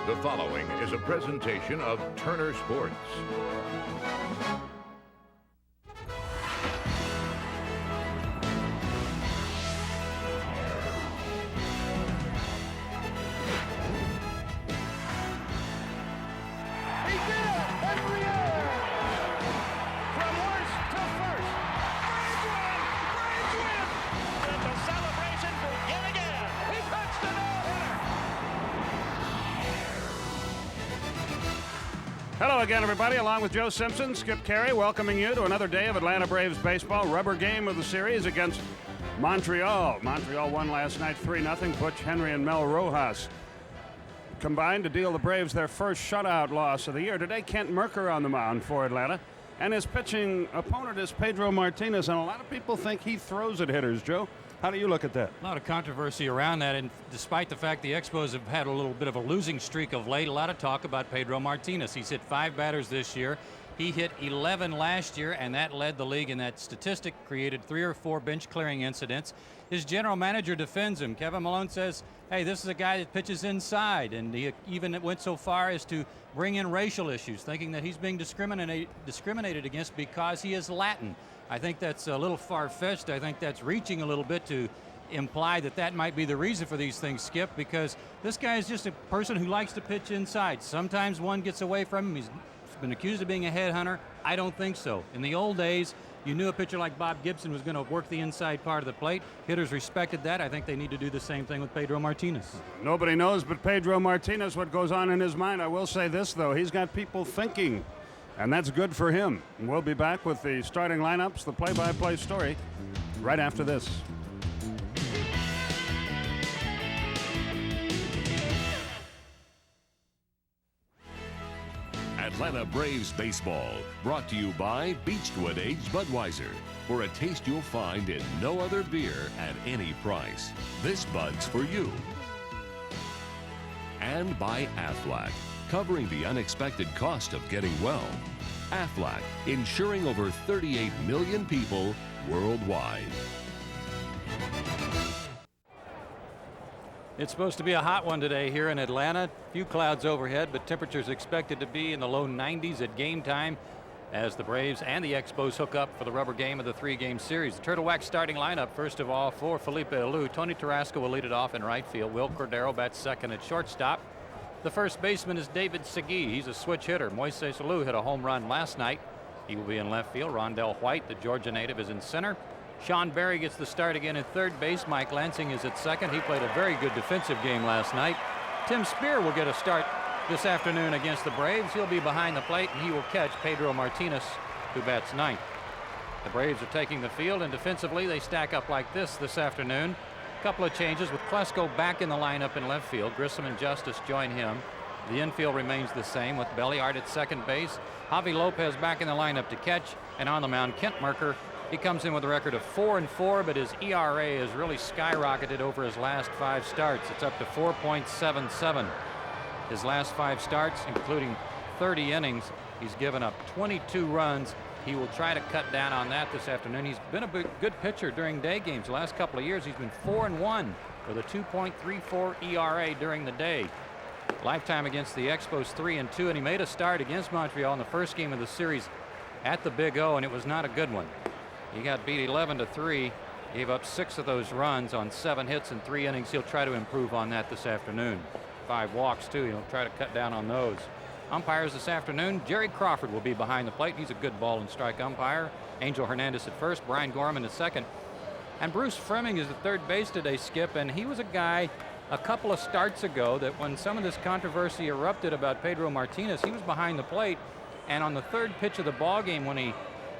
The following is a presentation of Turner Sports. Hello again, everybody. Along with Joe Simpson, Skip Carey, welcoming you to another day of Atlanta Braves baseball. Rubber game of the series against Montreal. Montreal won last night 3-0. Butch Henry and Mel Rojas combined to deal the Braves their first shutout loss of the year. Today, Kent Mercker on the mound for Atlanta. And his pitching opponent is Pedro Martinez. And a lot of people think he throws at hitters, Joe. How do you look at that? A lot of controversy around that, and despite the fact the Expos have had a little bit of a losing streak of late, a lot of talk about Pedro Martinez. He's hit 5 batters this year. He hit 11 last year, and that led the league in that statistic, created 3 or 4 bench clearing incidents. His general manager defends him. Kevin Malone says, hey, this is a guy that pitches inside, and he even went so far as to bring in racial issues, thinking that he's being discriminated against because he is Latin. I think that's a little far-fetched. I think that's reaching a little bit to imply that that might be the reason for these things, Skip, because this guy is just a person who likes to pitch inside. Sometimes one gets away from him. He's been accused of being a headhunter. I don't think so. In the old days, you knew a pitcher like Bob Gibson was going to work the inside part of the plate. Hitters respected that. I think they need to do the same thing with Pedro Martinez. Nobody knows but Pedro Martinez what goes on in his mind. I will say this, though. He's got people thinking, and that's good for him. And we'll be back with the starting lineups, the play-by-play story, right after this. Atlanta Braves baseball, brought to you by Beechwood Aged Budweiser, for a taste you'll find in no other beer at any price. This Bud's for you. And by Aflac, covering the unexpected cost of getting well. Aflac, insuring over 38 million people worldwide. It's supposed to be a hot one today here in Atlanta. Few clouds overhead, but temperatures expected to be in the low 90s at game time as the Braves and the Expos hook up for the rubber game of the 3-game series. The Turtle Wax starting lineup, first of all, for Felipe Alou. Tony Tarasco will lead it off in right field. Will Cordero bats second at shortstop. The first baseman is David Segui. He's a switch hitter. Moises Alou hit a home run last night. He will be in left field. Rondell White, the Georgia native, is in center. Sean Berry gets the start again at third base. Mike Lansing is at second. He played a very good defensive game last night. Tim Spear will get a start this afternoon against the Braves. He'll be behind the plate, and he will catch Pedro Martinez, who bats ninth. The Braves are taking the field, and defensively they stack up like this afternoon. A couple of changes with Klesko back in the lineup in left field. Grissom and Justice join him. The infield remains the same with Belliard at second base. Javi Lopez back in the lineup to catch, and on the mound, Kent Mercker. He comes in with a record of 4-4, but his ERA has really skyrocketed over his last 5 starts. It's up to 4.77. His last 5 starts, including 30 innings, he's given up 22 runs. He will try to cut down on that this afternoon. He's been a good pitcher during day games. The last couple of years, he's been 4-1 with a 2.34 ERA during the day. Lifetime against the Expos 3-2, and he made a start against Montreal in the first game of the series at the Big O, and it was not a good one. He got beat 11-3, gave up 6 of those runs on 7 hits in 3 innings. He'll try to improve on that this afternoon. 5 walks, too. He'll try to cut down on those. Umpires this afternoon, Jerry Crawford will be behind the plate. He's a good ball and strike umpire. Angel Hernandez at first, Brian Gorman at second. And Bruce Fremming is at third base today, Skip, and he was a guy a couple of starts ago that when some of this controversy erupted about Pedro Martinez, he was behind the plate, and on the third pitch of the ball game when he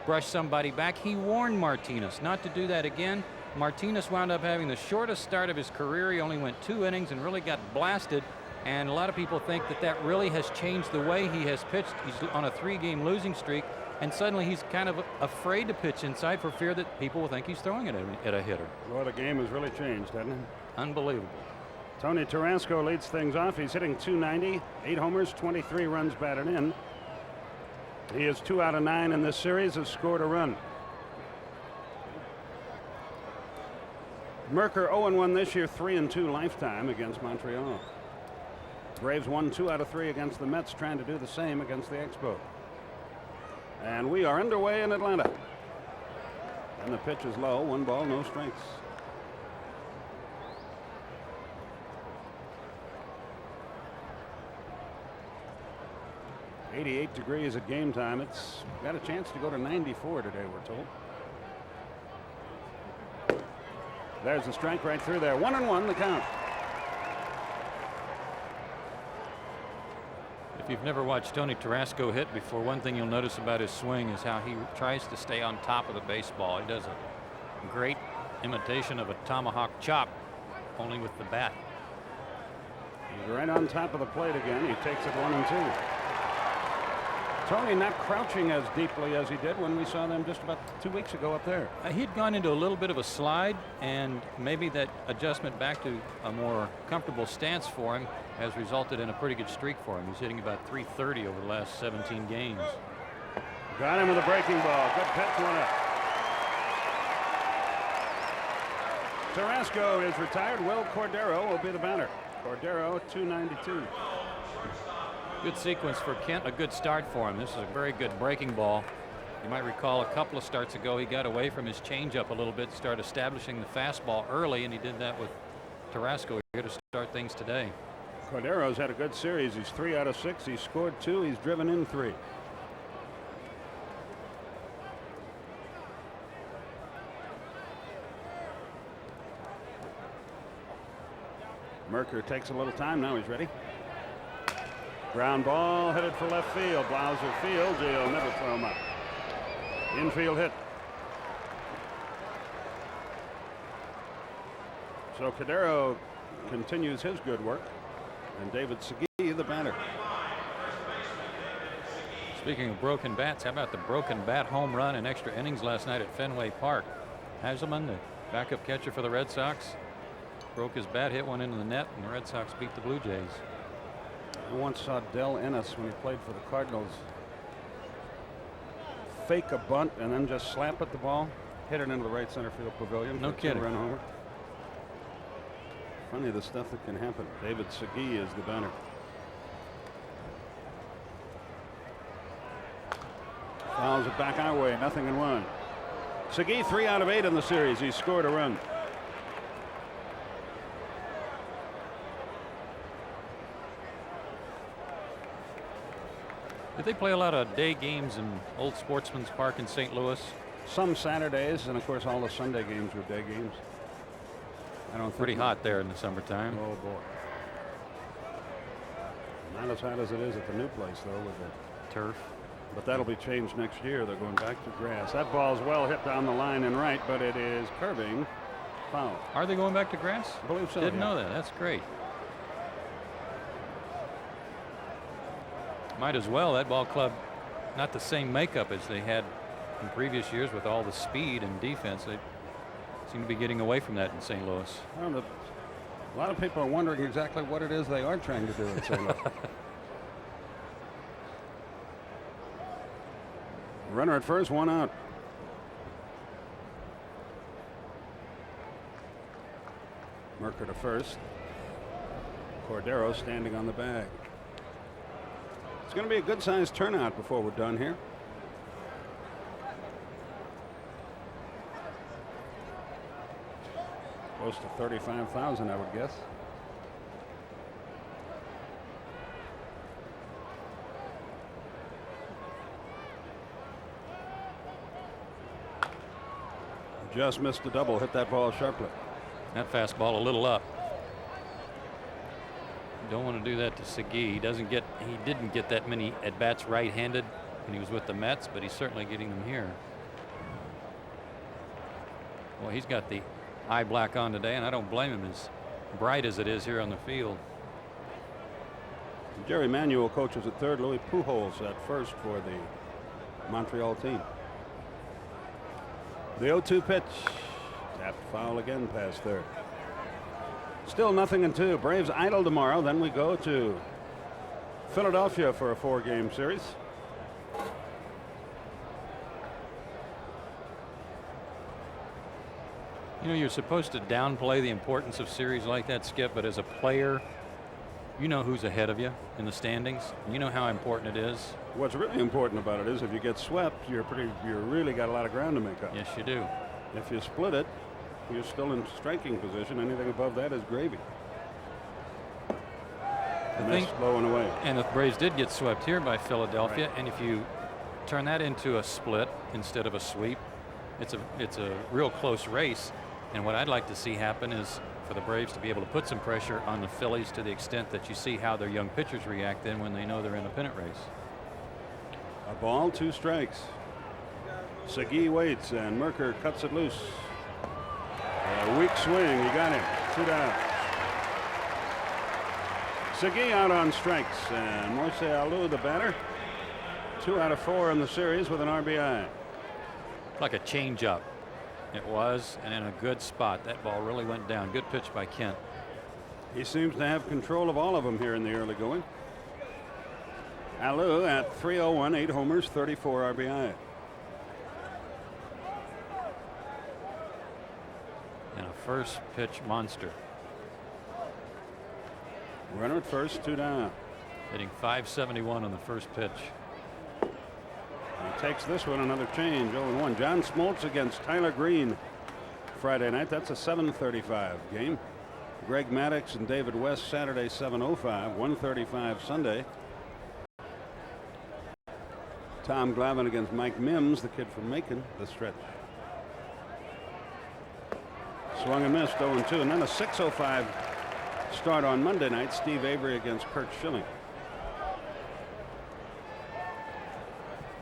brushed somebody back, he warned Martinez not to do that again. Martinez wound up having the shortest start of his career. He only went 2 innings and really got blasted, and a lot of people think that really has changed the way he has pitched. He's on a 3-game losing streak, and suddenly he's kind of afraid to pitch inside for fear that people will think he's throwing it at a hitter. Well, the game has really changed, hasn't it? Unbelievable. Tony Tarasco leads things off. He's hitting .290, 8 homers, 23 runs batted in. He is 2 out of 9 in this series, has scored a run. Mercker 0-1 this year, 3-2 lifetime against Montreal. Braves won 2 out of 3 against the Mets, trying to do the same against the Expos. And we are underway in Atlanta. And the pitch is low. 1 ball, no strikes. .88 degrees at game time. It's got a chance to go to 94 today, we're told. There's a strike right through there. 1-1 the count. If you've never watched Tony Tarasco hit before, one thing you'll notice about his swing is how he tries to stay on top of the baseball. He does a great imitation of a tomahawk chop, only with the bat. He's right on top of the plate again. He takes it 1-2. Tony not crouching as deeply as he did when we saw them just about 2 weeks ago up there. He'd gone into a little bit of a slide, and maybe that adjustment back to a more comfortable stance for him has resulted in a pretty good streak for him. He's hitting about .330 over the last 17 games. Got him with a breaking ball. Good pitch, 1 up. Tarasco is retired. Will Cordero will be the batter. Cordero at .292. Good sequence for Kent, a good start for him. This is a very good breaking ball. You might recall a couple of starts ago he got away from his changeup a little bit, started establishing the fastball early, and he did that with Tarasco here to start things today. Cordero's had a good series. He's 3 out of 6. He's scored 2. He's driven in 3. Merker takes a little time. Now he's ready. Ground ball headed for left field. Blauser fields. He'll never throw him up. Infield hit. So Cordero continues his good work. And David Segui, the batter. Speaking of broken bats, how about the broken bat home run in extra innings last night at Fenway Park? Haselman, the backup catcher for the Red Sox, broke his bat, hit one into the net, and the Red Sox beat the Blue Jays. I once saw Del Ennis, when he played for the Cardinals, fake a bunt and then just slap at the ball, hit it into the right center field pavilion. No kidding. 2-run homer. Funny the stuff that can happen. David Segui is the batter. Fouls it back our way. 0-1. Segui 3 out of 8 in the series. He scored a run. Did they play a lot of day games in Old Sportsman's Park in St. Louis? Some Saturdays, and of course all the Sunday games were day games. I don't think Pretty hot there in the summertime. Oh boy. Not as hot as it is at the new place though, with the Turf. But that'll be changed next year. They're going back to grass. That ball's well hit down the line and right, but it is curving. Foul. Are they going back to grass? I believe so. Didn't yeah. know that. That's great. Might as well. That ball club, not the same makeup as they had in previous years with all the speed and defense. They seem to be getting away from that in St. Louis. Well, a lot of people are wondering exactly what it is they are trying to do in St. Louis. Runner at first, 1 out. Merker to first. Cordero standing on the bag. It's going to be a good sized turnout before we're done here. Close to 35,000, I would guess. Just missed a double, hit that ball sharply. That fastball a little up. Don't want to do that to Segui. He didn't get that many at bats right-handed when he was with the Mets, but he's certainly getting them here. Well, he's got the eye black on today, and I don't blame him, as bright as it is here on the field. Jerry Manuel coaches at third. Louis Pujols at first for the Montreal team. The 0-2 pitch. Tapped foul again past third. Still 0-2. Braves idle tomorrow. Then we go to Philadelphia for a 4-game series. You know, you're supposed to downplay the importance of series like that, Skip, but as a player, you know who's ahead of you in the standings. You know how important it is. What's really important about it is if you get swept, you really got a lot of ground to make up. Yes, you do. If you split it, you're still in striking position. Anything above that is gravy. And that's blowing away. And the Braves did get swept here by Philadelphia, and if you turn that into a split instead of a sweep, it's a real close race. And what I'd like to see happen is for the Braves to be able to put some pressure on the Phillies to the extent that you see how their young pitchers react then when they know they're in a pennant race. A ball, 2 strikes. Segui waits and Merker cuts it loose. A weak swing. He got him. 2 down. Segui out on strikes, and Moise Alou, the batter, 2 out of 4 in the series with an RBI. Like a changeup. It was, and in a good spot. That ball really went down. Good pitch by Kent. He seems to have control of all of them here in the early going. Alou at .301, 8 homers, 34 RBI. And a first pitch monster. Runner at first, 2 down. Hitting .571 on the first pitch. He takes this one, another change, 0-1. John Smoltz against Tyler Green Friday night. That's a 7:35 game. Greg Maddux and David West Saturday, 7:05. 1:35 Sunday. Tom Glavine against Mike Mims, the kid from Macon, the stretch. Swung and missed, 0-2. And then a 6:05 start on Monday night. Steve Avery against Kurt Schilling.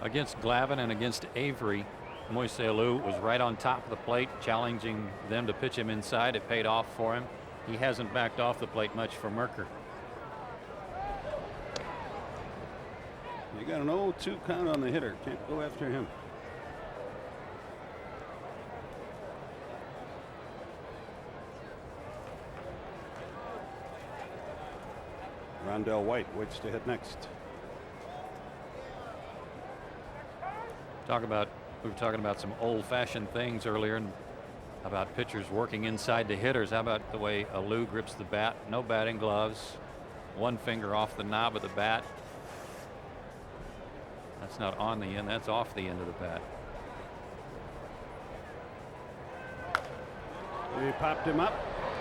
Against Glavine and against Avery, Moise Alou was right on top of the plate, challenging them to pitch him inside. It paid off for him. He hasn't backed off the plate much for Merker. You got an 0-2 count on the hitter. Can't go after him. Rondell White waits to hit next. We were talking about some old-fashioned things earlier and about pitchers working inside the hitters. How about the way Alou grips the bat? No batting gloves. One finger off the knob of the bat. That's not on the end. That's off the end of the bat. He popped him up.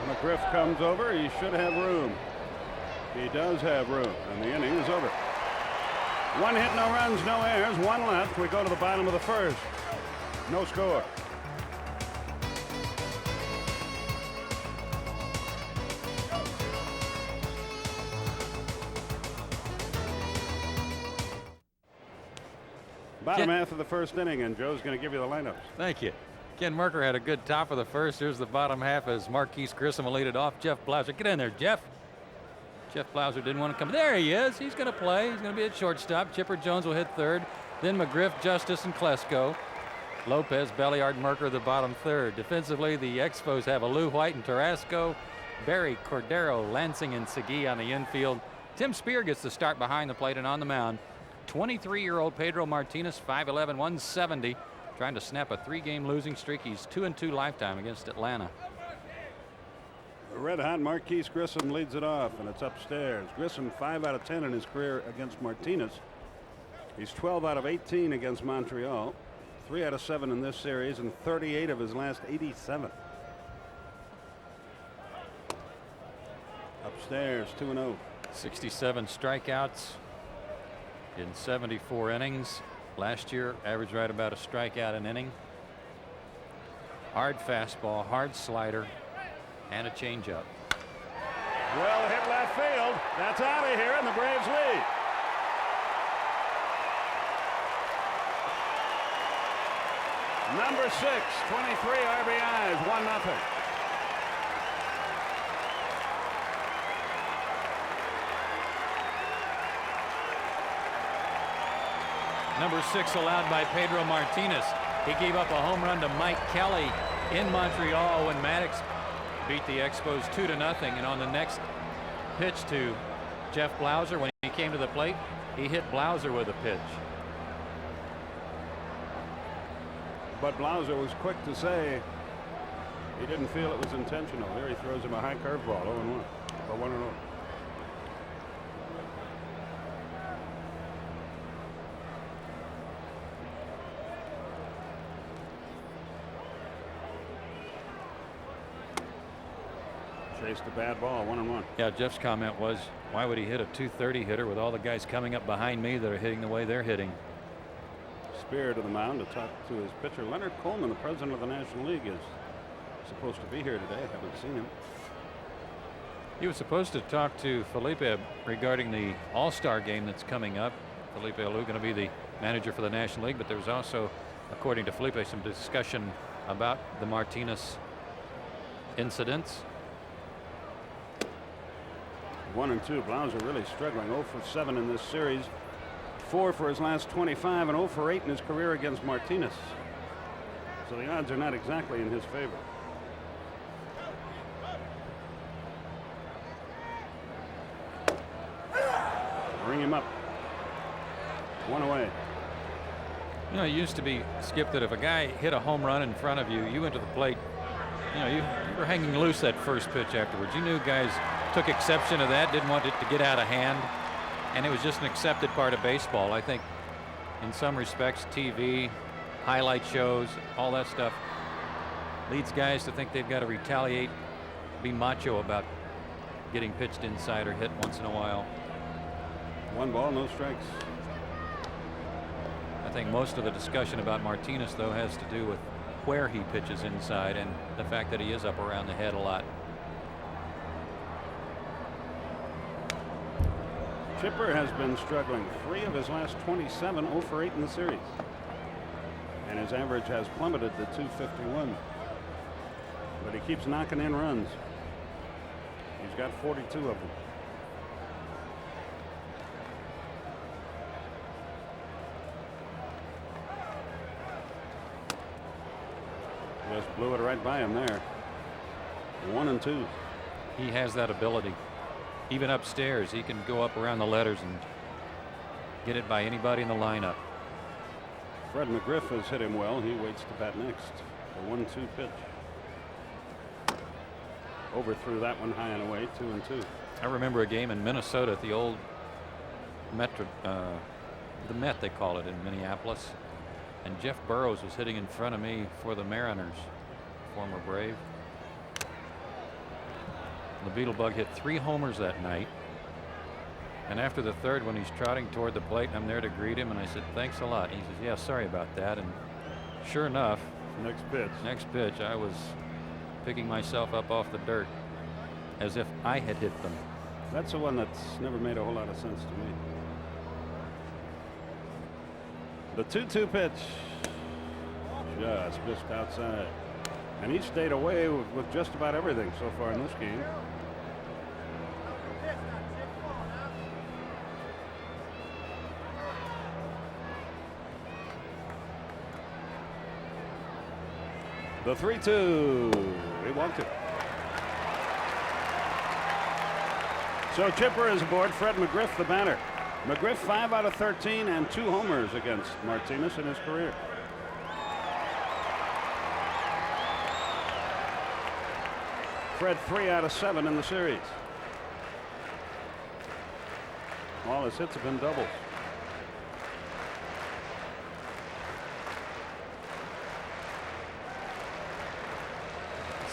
McGriff comes over. He should have room. He does have room. And the inning is over. 1 hit, no runs, no errors, 1 left. We go to the bottom of the first. No score. Bottom half of the first inning, and Joe's going to give you the lineups. Thank you. Ken Merker had a good top of the first. Here's the bottom half as Marquise Grissom will lead it off. Jeff Blauser, get in there, Jeff. Jeff Blauser didn't want to come. There he is. He's going to play. He's going to be at shortstop. Chipper Jones will hit third. Then McGriff, Justice, and Klesko. Lopez, Belliard, Merker, the bottom third. Defensively, the Expos have Alou, White, and Tarasco. Berry, Cordero, Lansing, and Segui on the infield. Tim Spear gets the start behind the plate and on the mound. 23-year-old Pedro Martinez, 5'11", 170, trying to snap a 3-game losing streak. He's 2-2 lifetime against Atlanta. Red hot Marquise Grissom leads it off, and it's upstairs. Grissom 5 out of 10 in his career against Martinez. He's 12 out of 18 against Montreal, 3 out of 7 in this series, and 38 of his last 87. Upstairs, 2-0. 67 strikeouts in 74 innings. Last year, averaged right about a strikeout an inning. Hard fastball, hard slider, and a changeup. Well hit left field. That's out of here, and the Braves lead. Number 6, 23 RBIs, 1-0. Number 6 allowed by Pedro Martinez. He gave up a home run to Mike Kelly in Montreal when Maddux beat the Expos 2-0. And on the next pitch to Jeff Blauser, when he came to the plate, he hit Blauser with a pitch. But Blauser was quick to say he didn't feel it was intentional. Here he throws him a high curveball, 0-1 for 1-0. Chased a bad ball, 1-1. Yeah, Jeff's comment was, why would he hit a 230 hitter with all the guys coming up behind me that are hitting the way they're hitting? Spear to the mound to talk to his pitcher. Leonard Coleman, the president of the National League, is supposed to be here today. Haven't seen him. He was supposed to talk to Felipe regarding the All-Star game that's coming up. Felipe Alou going to be the manager for the National League, but there was also, according to Felipe, some discussion about the Martinez incidents. 1-2. Blauser really struggling. 0 for 7 in this series. 4 for his last 25 and 0 for 8 in his career against Martinez. So the odds are not exactly in his favor. Bring him up. 1 away. You know, it used to be, Skip, that if a guy hit a home run in front of you, you went to the plate, you know, you were hanging loose that first pitch afterwards. You knew guys took exception to that, didn't want it to get out of hand, and it was just an accepted part of baseball. I think in some respects, TV, highlight shows, all that stuff leads guys to think they've got to retaliate, be macho about getting pitched inside or hit once in a while. 1 ball, no strikes. I think most of the discussion about Martinez, though, has to do with where he pitches inside and the fact that he is up around the head a lot. Chipper has been struggling. 3 of his last 27, 0 for 8 in the series. And his average has plummeted to 251. But he keeps knocking in runs. He's got 42 of them. Just blew it right by him there. 1-2. He has that ability. Even upstairs, he can go up around the letters and get it by anybody in the lineup. Fred McGriff has hit him well. He waits to bat next. The 1-2 pitch. Overthrew that one high and away. 2-2. I remember a game in Minnesota at the old Metro, the Met they call it in Minneapolis, and Jeff Burrows was hitting in front of me for the Mariners, former Brave. The Beetlebug hit 3 homers that night, and after the third, when he's trotting toward the plate, I'm there to greet him, and I said, thanks a lot. He says, yeah, sorry about that. And sure enough, next pitch, I was picking myself up off the dirt as if I had hit them. That's the one that's never made a whole lot of sense to me. The 2-2 pitch just missed outside, and he stayed away with just about everything so far in this game. The 3-2. He walked it. So Chipper is aboard. Fred McGriff, the batter. McGriff 5 out of 13 and 2 homers against Martinez in his career. Fred 3 out of 7 in the series. All his hits have been doubles.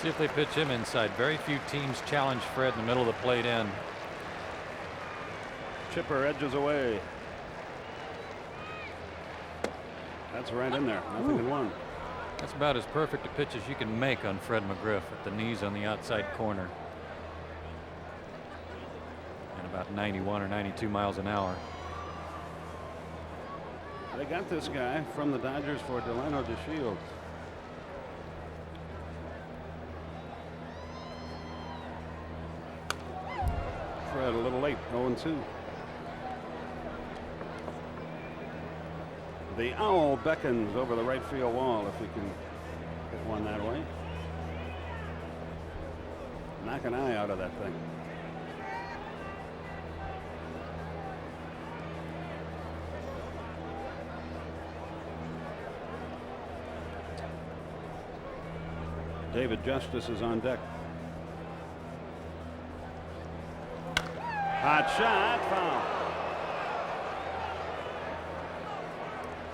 See if they pitch him inside. Very few teams challenge Fred in the middle of the plate end. Chipper edges away. That's right in there. Nothing in 1. That's about as perfect a pitch as you can make on Fred McGriff at the knees on the outside corner. And about 91 or 92 miles an hour. They got this guy from the Dodgers for Delano DeShields. Fred a little late, 0-2. The owl beckons over the right field wall if we can get one that way. Knock an eye out of that thing. David Justice is on deck. Hot shot, foul.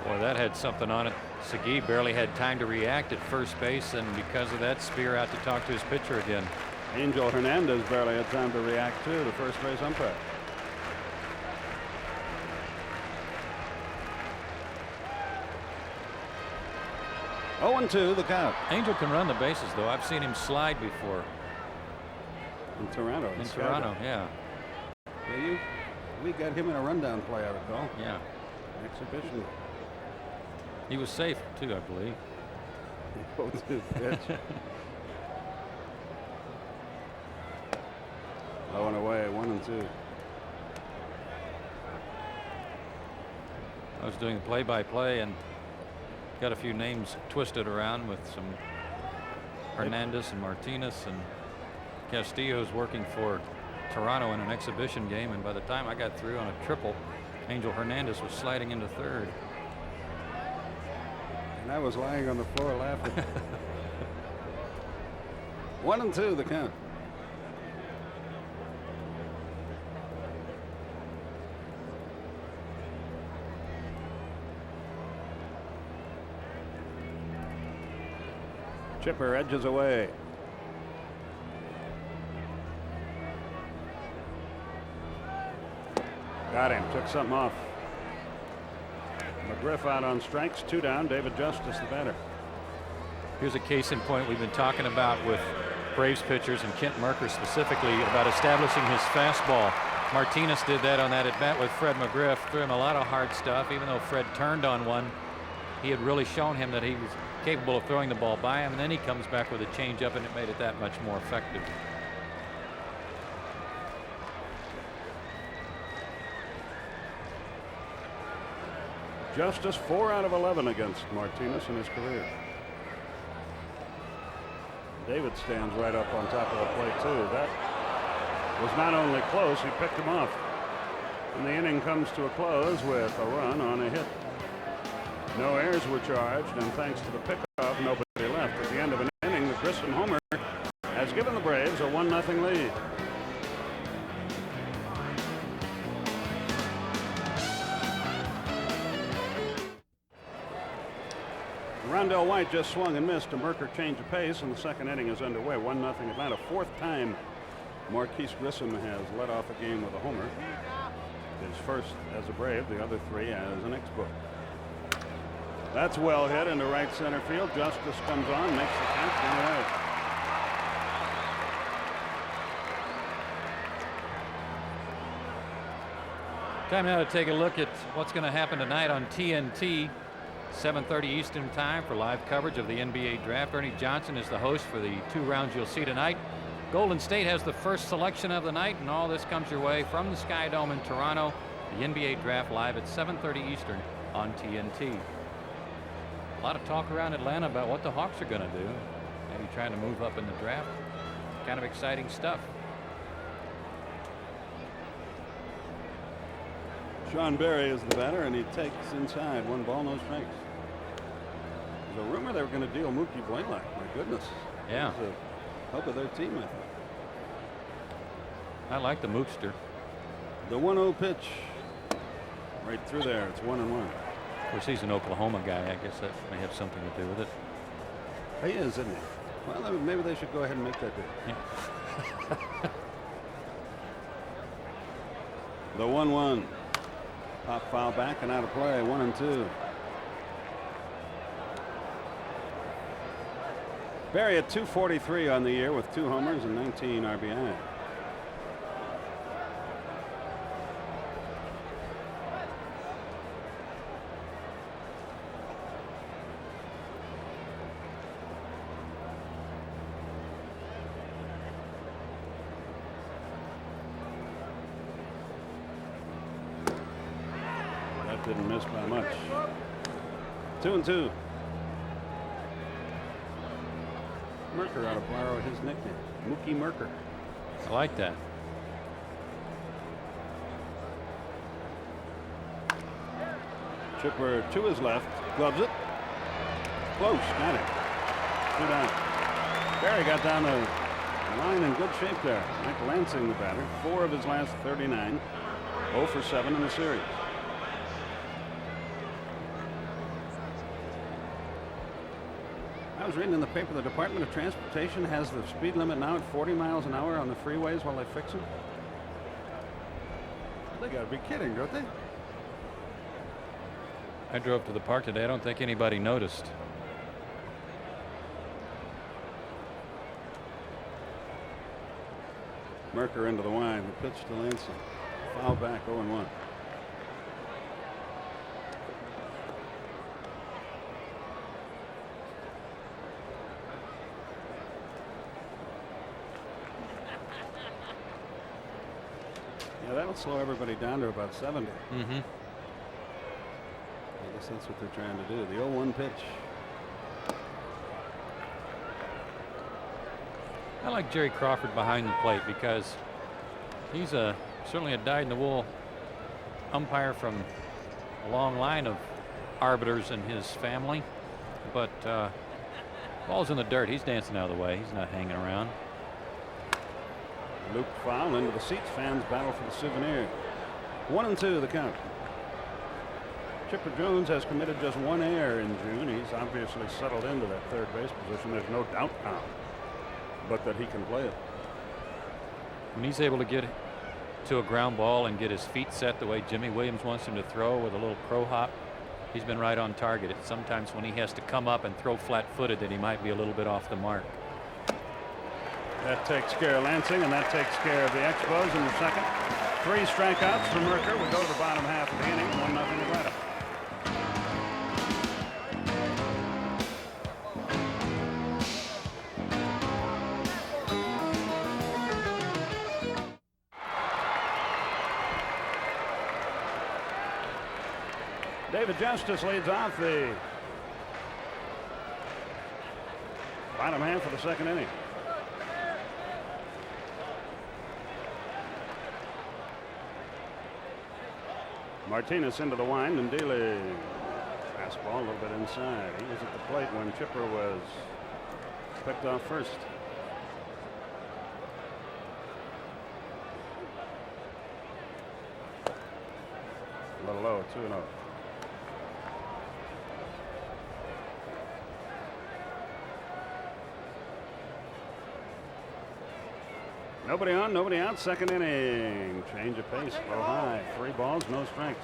Boy, that had something on it. Segui barely had time to react at first base, and because of that, Spear out to talk to his pitcher again. Angel Hernandez barely had time to react to the first base umpire. Oh, 0-2 the count. Angel can run the bases, though. I've seen him slide before. In Toronto. In Toronto, yeah. We got him in a rundown play, I recall. Yeah. Exhibition. He was safe, too, I believe. 0-2 pitch. Low and away, 1-2. I was doing play-by-play and got a few names twisted around with some Hernandez and Martinez, and Castillo's working for Toronto in an exhibition game, and by the time I got through on a triple, Angel Hernandez was sliding into third. And I was lying on the floor laughing. 1-2 the count. Chipper edges away. Got him. Took something off. McGriff out on strikes. 2 down. David Justice the batter. Here's a case in point we've been talking about with Braves pitchers and Kent Mercker specifically about establishing his fastball. Martinez did that on that at bat with Fred McGriff. Threw him a lot of hard stuff. Even though Fred turned on one, he had really shown him that he was capable of throwing the ball by him, and then he comes back with a changeup, and it made it that much more effective. Justice 4 out of 11 against Martinez in his career. David stands right up on top of the plate too. That was not only close, he picked him off. And the inning comes to a close with a run on a hit. No errors were charged, and thanks to the pickoff, nobody left. At the end of an inning, the Grissom homer has given the Braves a 1-0 lead. Rondell White just swung and missed. A Mercker change of pace, and the second inning is underway. 1-0 Atlanta. Fourth time Marquise Grissom has led off a game with a homer. His first as a Brave, the other 3 as an Expo. That's well hit into right center field. Justice comes on, makes the catch, and away. Time now to take a look at what's going to happen tonight on TNT. 7:30 Eastern time for live coverage of the NBA draft. Ernie Johnson is the host for the 2 rounds you'll see tonight. Golden State has the first selection of the night, and all this comes your way from the Sky Dome in Toronto. The NBA draft live at 7:30 Eastern on TNT. A lot of talk around Atlanta about what the Hawks are going to do. Maybe trying to move up in the draft. Kind of exciting stuff. Sean Berry is the batter, and he takes inside. 1 ball, no strikes. There's a rumor they were going to deal Mookie Blaylock. My goodness. Yeah. It was the hope of their team, I thought. I like the Mookster. The 1-0 pitch. Right through there. It's 1-1. Of course, he's an Oklahoma guy. I guess that may have something to do with it. He is, isn't he? Well, maybe they should go ahead and make that deal. Yeah. The 1-1. Pop foul back and out of play. 1-2. Barry at 243 on the year with 2 homers and 19 RBI. Didn't miss by much. 2-2. Mercker ought to borrow his nickname. Mookie Mercker. I like that. Chipper to his left. Gloves it. Close. Got it. 2 down. Barry got down the line in good shape there. Mike Lansing the batter. 4 of his last 39. 0 for 7 in the series. I was reading in the paper the Department of Transportation has the speed limit now at 40 miles an hour on the freeways while they fix them. They got to be kidding, don't they? I drove to the park today. I don't think anybody noticed. Merker into the line. The pitch to Lansing. Foul back 0-1. Yeah, that'll slow everybody down to about 70. Mm-hmm. I guess that's what they're trying to do. The 0-1 pitch. I like Jerry Crawford behind the plate because he's certainly a dyed-in-the-wool umpire from a long line of arbiters in his family. But ball's in the dirt. He's dancing out of the way. He's not hanging around. Loop foul into the seats. Fans battle for the souvenir. 1-2 the count. Chipper Jones has committed just 1 error in June. He's obviously settled into that third base position. There's no doubt now, but that he can play it. When he's able to get to a ground ball and get his feet set the way Jimmy Williams wants him to throw with a little crow hop, he's been right on target. It's sometimes when he has to come up and throw flat-footed that he might be a little bit off the mark. That takes care of Lansing, and that takes care of the Expos in the second. 3 strikeouts for Merker. We go to the bottom half of the inning. 1-0 Atlanta. David Justice leads off the bottom half of the second inning. Martinez into the wind and dealing. Fastball a little bit inside. He was at the plate when Chipper was picked off first. A little low, 2-0. Nobody on, nobody out. Second inning. Change of pace, low high. 3 balls, no strikes.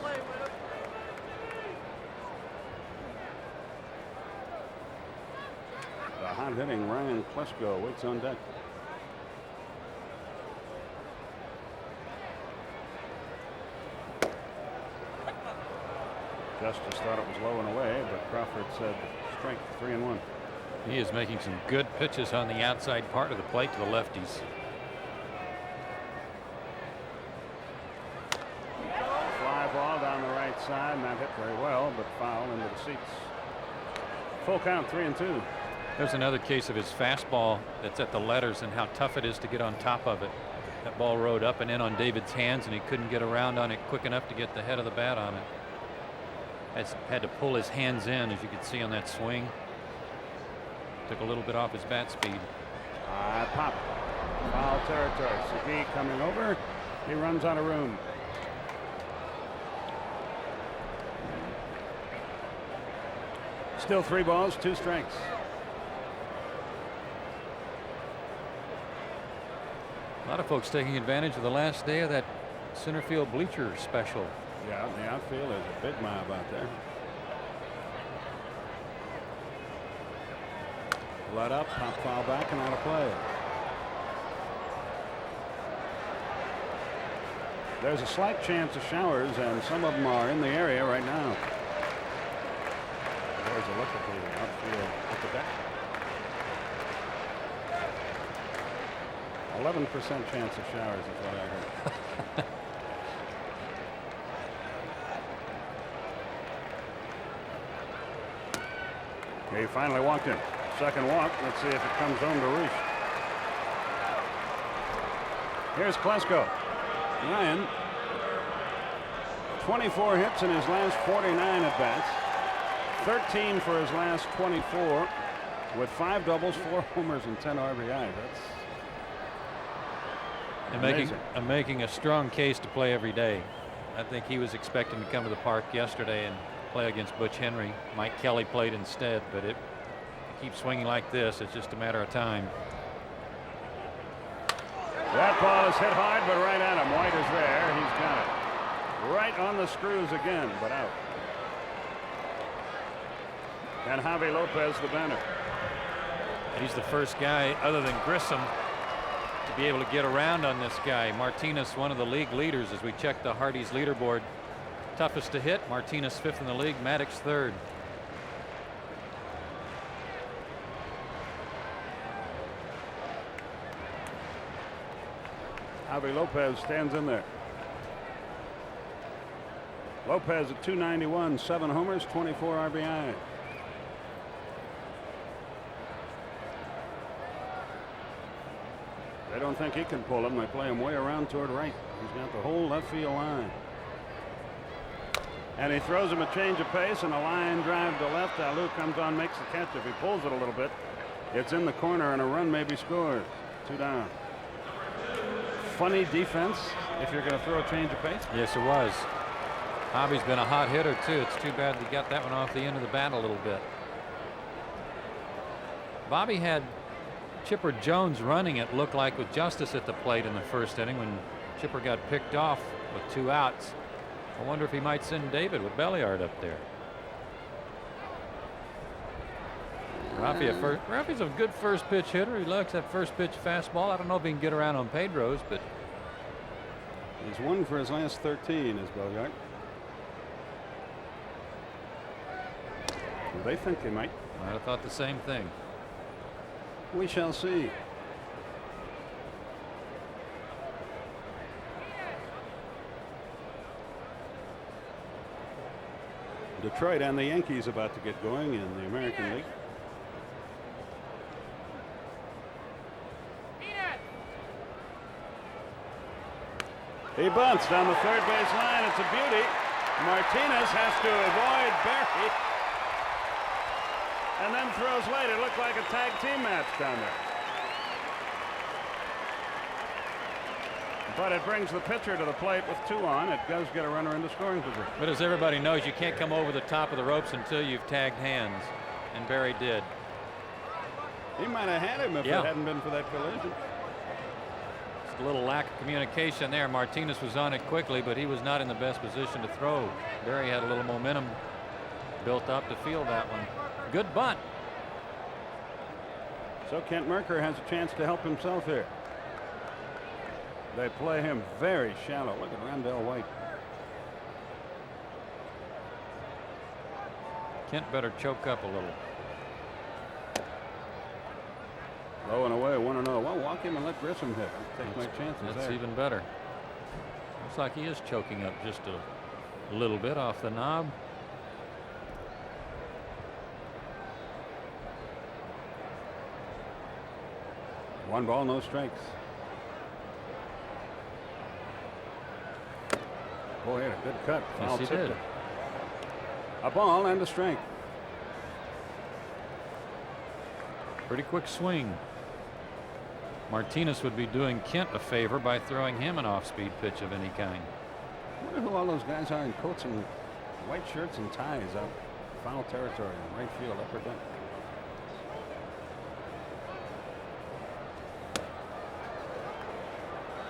The hot hitting Ryan Klesko waits on deck. Justice thought it was low and away, but Crawford said strike, 3-1. He is making some good pitches on the outside part of the plate to the lefties. Ball down the right side, not hit very well, but foul into the seats. Full count, 3-2. There's another case of his fastball that's at the letters and how tough it is to get on top of it. That ball rode up and in on David's hands, and he couldn't get around on it quick enough to get the head of the bat on it. Had to pull his hands in, as you could see on that swing. Took a little bit off his bat speed. Pop. Foul territory. Segui coming over. He runs out of room. Still 3 balls, 2 strikes. A lot of folks taking advantage of the last day of that center field bleacher special. Yeah, the outfield is a big mob out there. Let up, pop foul back and out of play. There's a slight chance of showers, and some of them are in the area right now. There's a look at the outfield at the deck. 11% chance of showers is what I heard. He finally walked in. Second walk. Let's see if it comes home to roost. Here's Klesko. Ryan, 24 hits in his last 49 at bats. 13 for his last 24 with 5 doubles, 4 homers, and 10 RBI. That's and making a strong case to play every day. I think he was expecting to come to the park yesterday and play against Butch Henry. Mike Kelly played instead, but keep swinging like this, it's just a matter of time. That ball is hit hard, but right at him. White is there. He's got it. Right on the screws again, but out. And Javi Lopez, the banner. He's the first guy other than Grissom to be able to get around on this guy. Martinez, one of the league leaders as we check the Hardy's leaderboard. Toughest to hit. Martinez 5th in the league. Maddox 3rd. Javi Lopez stands in there. Lopez at 291, 7 homers, 24 RBI. They don't think he can pull him. They play him way around toward right. He's got the whole left field line. And he throws him a change of pace and a line drive to left. Alou comes on, makes the catch. If he pulls it a little bit, it's in the corner and a run may be scored. 2 down. Funny defense if you're going to throw a change of pace. Yes, it was. Javi's been a hot hitter too. It's too bad he got that one off the end of the bat a little bit. Bobby had Chipper Jones running it, looked like, with Justice at the plate in the first inning when Chipper got picked off with 2 outs. I wonder if he might send David with Belliard up there. Rafi's a good first pitch hitter. He likes that first pitch fastball. I don't know if he can get around on Pedro's, but he's 1 for his last 13 is Belliard. They think they might. I thought the same thing. We shall see. Detroit and the Yankees about to get going in the American League. He bunts down the third base line. It's a beauty. Martinez has to avoid Berry and then throws late. It looked like a tag team match down there. But it brings the pitcher to the plate with 2 on. It does get a runner into scoring position. But as everybody knows, you can't come over the top of the ropes until you've tagged hands. And Berry did. He might have had him if it hadn't been for that collision. Just a little lack of communication there. Martinez was on it quickly, but he was not in the best position to throw. Berry had a little momentum built up to field that one. Good bunt. So Kent Mercker has a chance to help himself here. They play him very shallow. Look at Randall White. Kent better choke up a little. Low and away, 1-0. Well, walk him and let Grissom hit. Take my chances That's there. even better. Looks like he is choking up just a little bit off the knob. One ball, no strikes. Boy, he had a good cut. Yes, he did. A ball and a strike. Pretty quick swing. Martinez would be doing Kent a favor by throwing him an off-speed pitch of any kind. I wonder who all those guys are in coats and white shirts and ties out foul territory in right field, upper deck.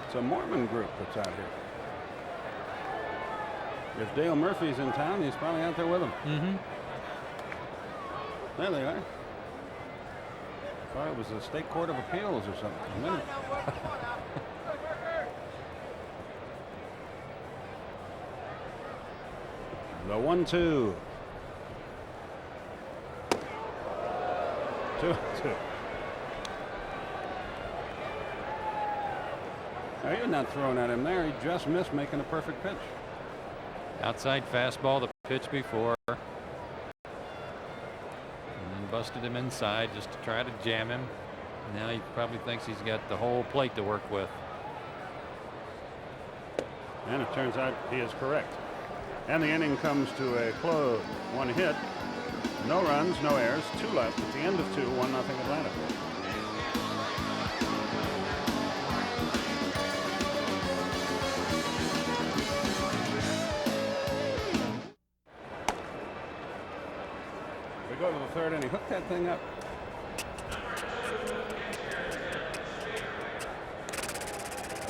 It's a Mormon group that's out here. If Dale Murphy's in town, he's probably out there with them. Mm-hmm. There they are. Thought it was the State Court of Appeals or something. The 1-2. 2-2. Now, you're not throwing at him there. He just missed making a perfect pitch. Outside fastball, the pitch before. And then busted him inside just to try to jam him. Now he probably thinks he's got the whole plate to work with. And it turns out he is correct. And the inning comes to a close. 1 hit, no runs, no errors, 2 left at the end of 2, 1-0 Atlanta. We go to the 3rd inning. Hook that thing up.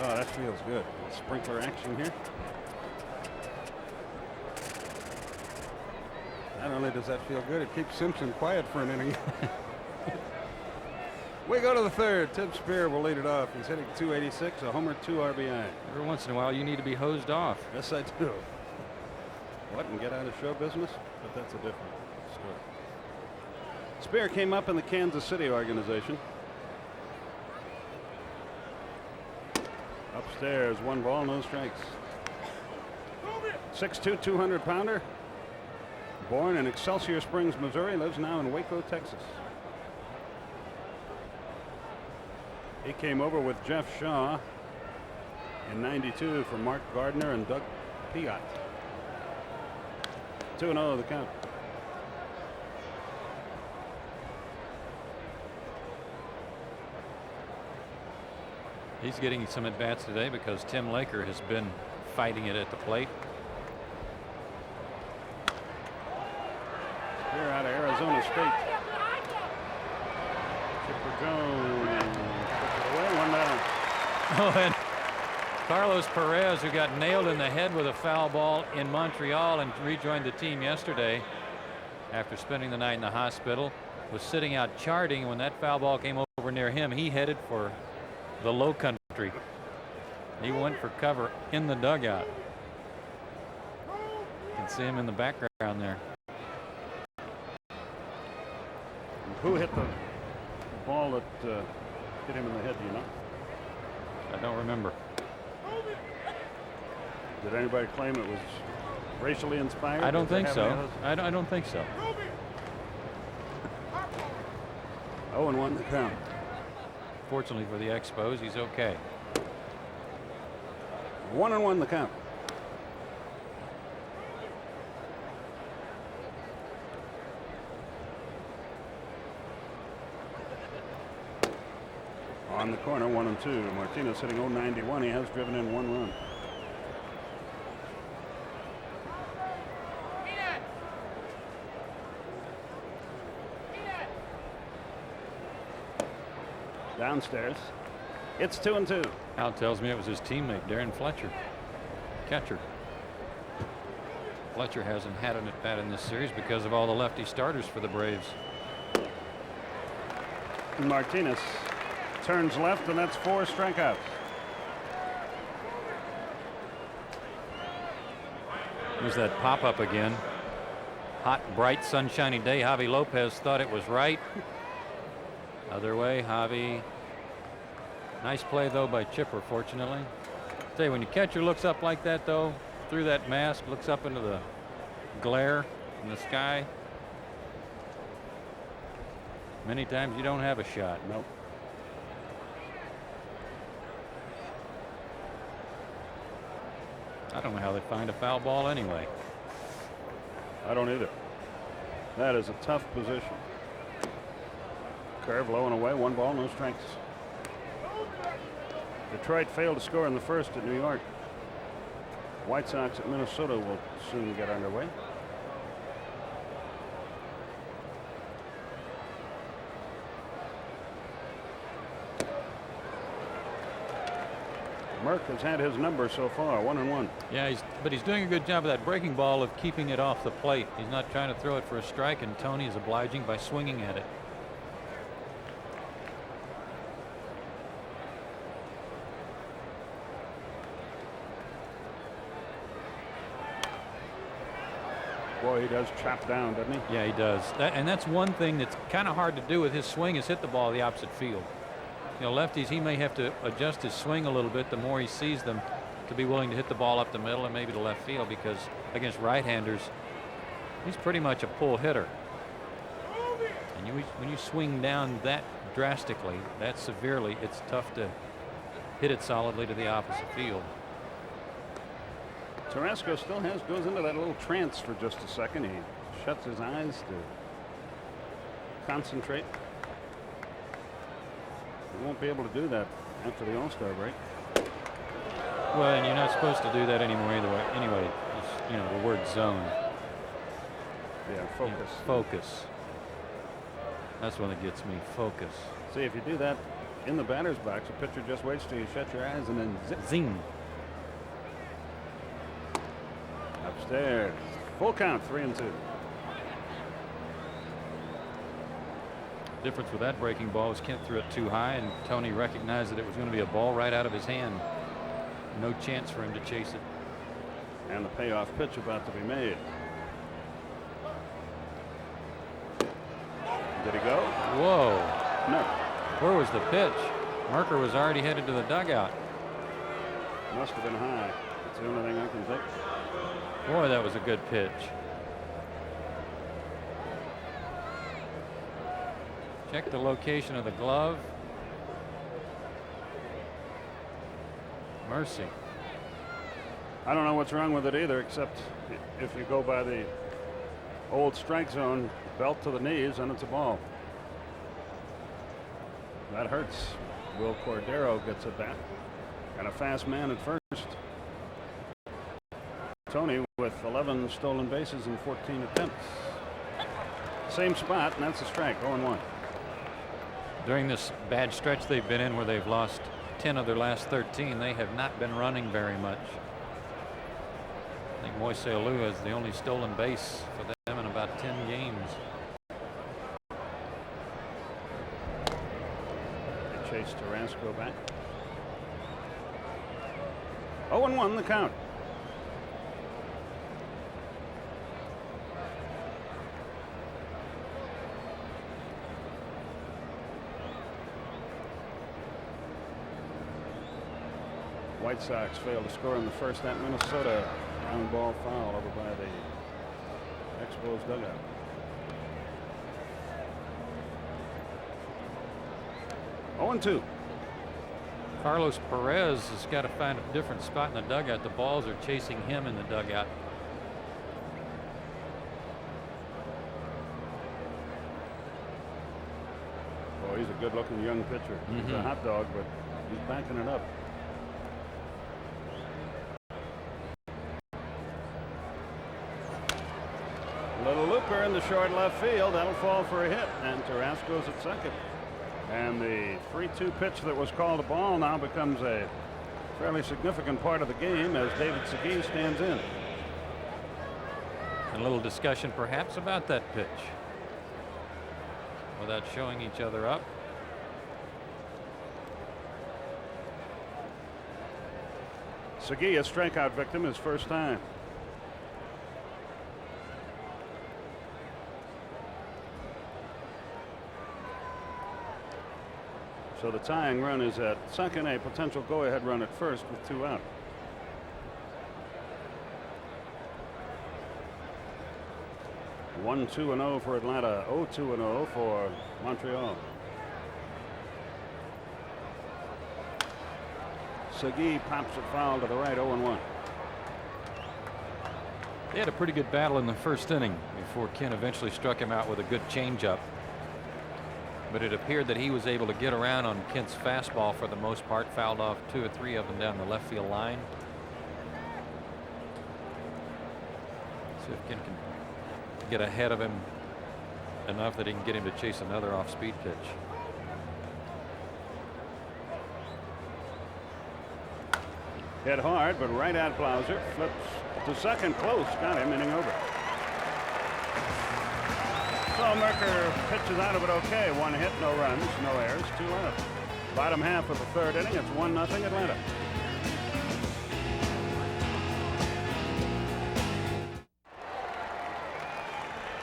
Oh, that feels good. Sprinkler action here. Not only does that feel good, it keeps Simpson quiet for an inning. We go to the third. Tim Spear will lead it off. He's hitting .286, a homer, 2 RBI. Every once in a while, you need to be hosed off. Yes, I do. What, and get out of show business? But that's a different story. Spear came up in the Kansas City organization. Upstairs, 1 ball, no strikes. 6'2", 200-pounder. Born in Excelsior Springs, Missouri, lives now in Waco, Texas. He came over with Jeff Shaw in '92 from Mark Gardner and Doug Piott. 2-0 the count. He's getting some at-bats today because Tim Laker has been fighting it at the plate. Spear out of Arizona State. Chipper Jones. Puts it away, 1 down. Oh, and Carlos Perez, who got nailed in the head with a foul ball in Montreal and rejoined the team yesterday after spending the night in the hospital, was sitting out charting. When that foul ball came over near him, he headed for the low country. He went for cover in the dugout. You can see him in the background there. Who hit the ball that hit him in the head, do you know? I don't remember. Did anybody claim it was racially inspired? I don't think so. I don't think so. 0-1 the count. Fortunately for the Expos, he's okay. 1-1 the count. On the corner, 1-2. Martinez hitting .091. He has driven in 1 run. Downstairs. It's 2-2. Al tells me it was his teammate, Darren Fletcher, catcher. Fletcher hasn't had an at-bat in this series because of all the lefty starters for the Braves. Martinez turns left, and that's 4 strikeouts. There's that pop-up again. Hot, bright, sunshiny day. Javi Lopez thought it was right. Other way, Javi. Nice play, though, by Chipper, fortunately. Tell you, when your catcher looks up like that, though, through that mask, looks up into the glare in the sky, many times you don't have a shot. Nope. I don't know how they find a foul ball anyway. I don't either. That is a tough position. Curve low and away, 1 ball, no strikes. Detroit failed to score in the first at New York. White Sox at Minnesota will soon get underway. Merck has had his number so far, 1-1. Yeah, but he's doing a good job of that breaking ball of keeping it off the plate. He's not trying to throw it for a strike, and Tony is obliging by swinging at it. Boy, he does chop down, doesn't he? Yeah, he does. And that's one thing that's kind of hard to do with his swing, is hit the ball the opposite field. You know, lefties, he may have to adjust his swing a little bit the more he sees them, to be willing to hit the ball up the middle and maybe to left field, because against right-handers, he's pretty much a pull hitter. And when you swing down that drastically, that severely, it's tough to hit it solidly to the opposite field. Tarasco still goes into that little trance for just a second. He shuts his eyes to concentrate. He won't be able to do that after the All-Star break. Well, and you're not supposed to do that anymore either way. Anyway, it's, you know, the word zone. Yeah, focus. Yeah, focus. That's when it gets me. Focus. See, if you do that in the batter's box. The pitcher just waits till you shut your eyes and then zip. Zing. Upstairs. Full count, 3-2. Difference with that breaking ball was Kent threw it too high, and Tony recognized that it was going to be a ball right out of his hand. No chance for him to chase it. And the payoff pitch about to be made. Did he go? Whoa. No. Where was the pitch? Merker was already headed to the dugout. Must have been high. That's the only thing I can think. Boy, that was a good pitch. Check the location of the glove. Mercy. I don't know what's wrong with it either, except if you go by the old strike zone, belt to the knees, and it's a ball. That hurts. Will Cordero gets at bat. And a fast man at first. Tony with 11 stolen bases in 14 attempts. Same spot, and that's a strike, 0-1. During this bad stretch they've been in, where they've lost 10 of their last 13, they have not been running very much. I think Moise Alou is the only stolen base for them in about 10 games. They chase Tarasco back. 0-1 the count. White Sox failed to score in the first at Minnesota. Ground ball foul over by the Expos dugout. Oh, 0-2. Carlos Perez has got to find a different spot in the dugout. The balls are chasing him in the dugout. Oh, he's a good-looking young pitcher. He's a hot dog, but he's backing it up. Little looper in the short left field. That'll fall for a hit, and Tarasco's at second. And the 3-2 pitch that was called a ball now becomes a fairly significant part of the game as David Segui stands in. And a little discussion perhaps about that pitch without showing each other up. Segui, a strikeout victim, his first time. So the tying run is at second, a potential go-ahead run at first with 2 out. One 2-0 for Atlanta, 0-2-0 for Montreal. Segui pops it foul to the right, 0-1. They had a pretty good battle in the first inning before Ken eventually struck him out with a good changeup. But it appeared that he was able to get around on Kent's fastball for the most part, fouled off 2 or 3 of them down the left field line. See if Ken can get ahead of him enough that he can get him to chase another off-speed pitch. Hit hard, but right at Blauser. Flips to second, close. Got him, inning over. So Merker pitches out of it okay. 1 hit, no runs, no errors, 2 out. Bottom half of the third inning, it's 1-0 Atlanta.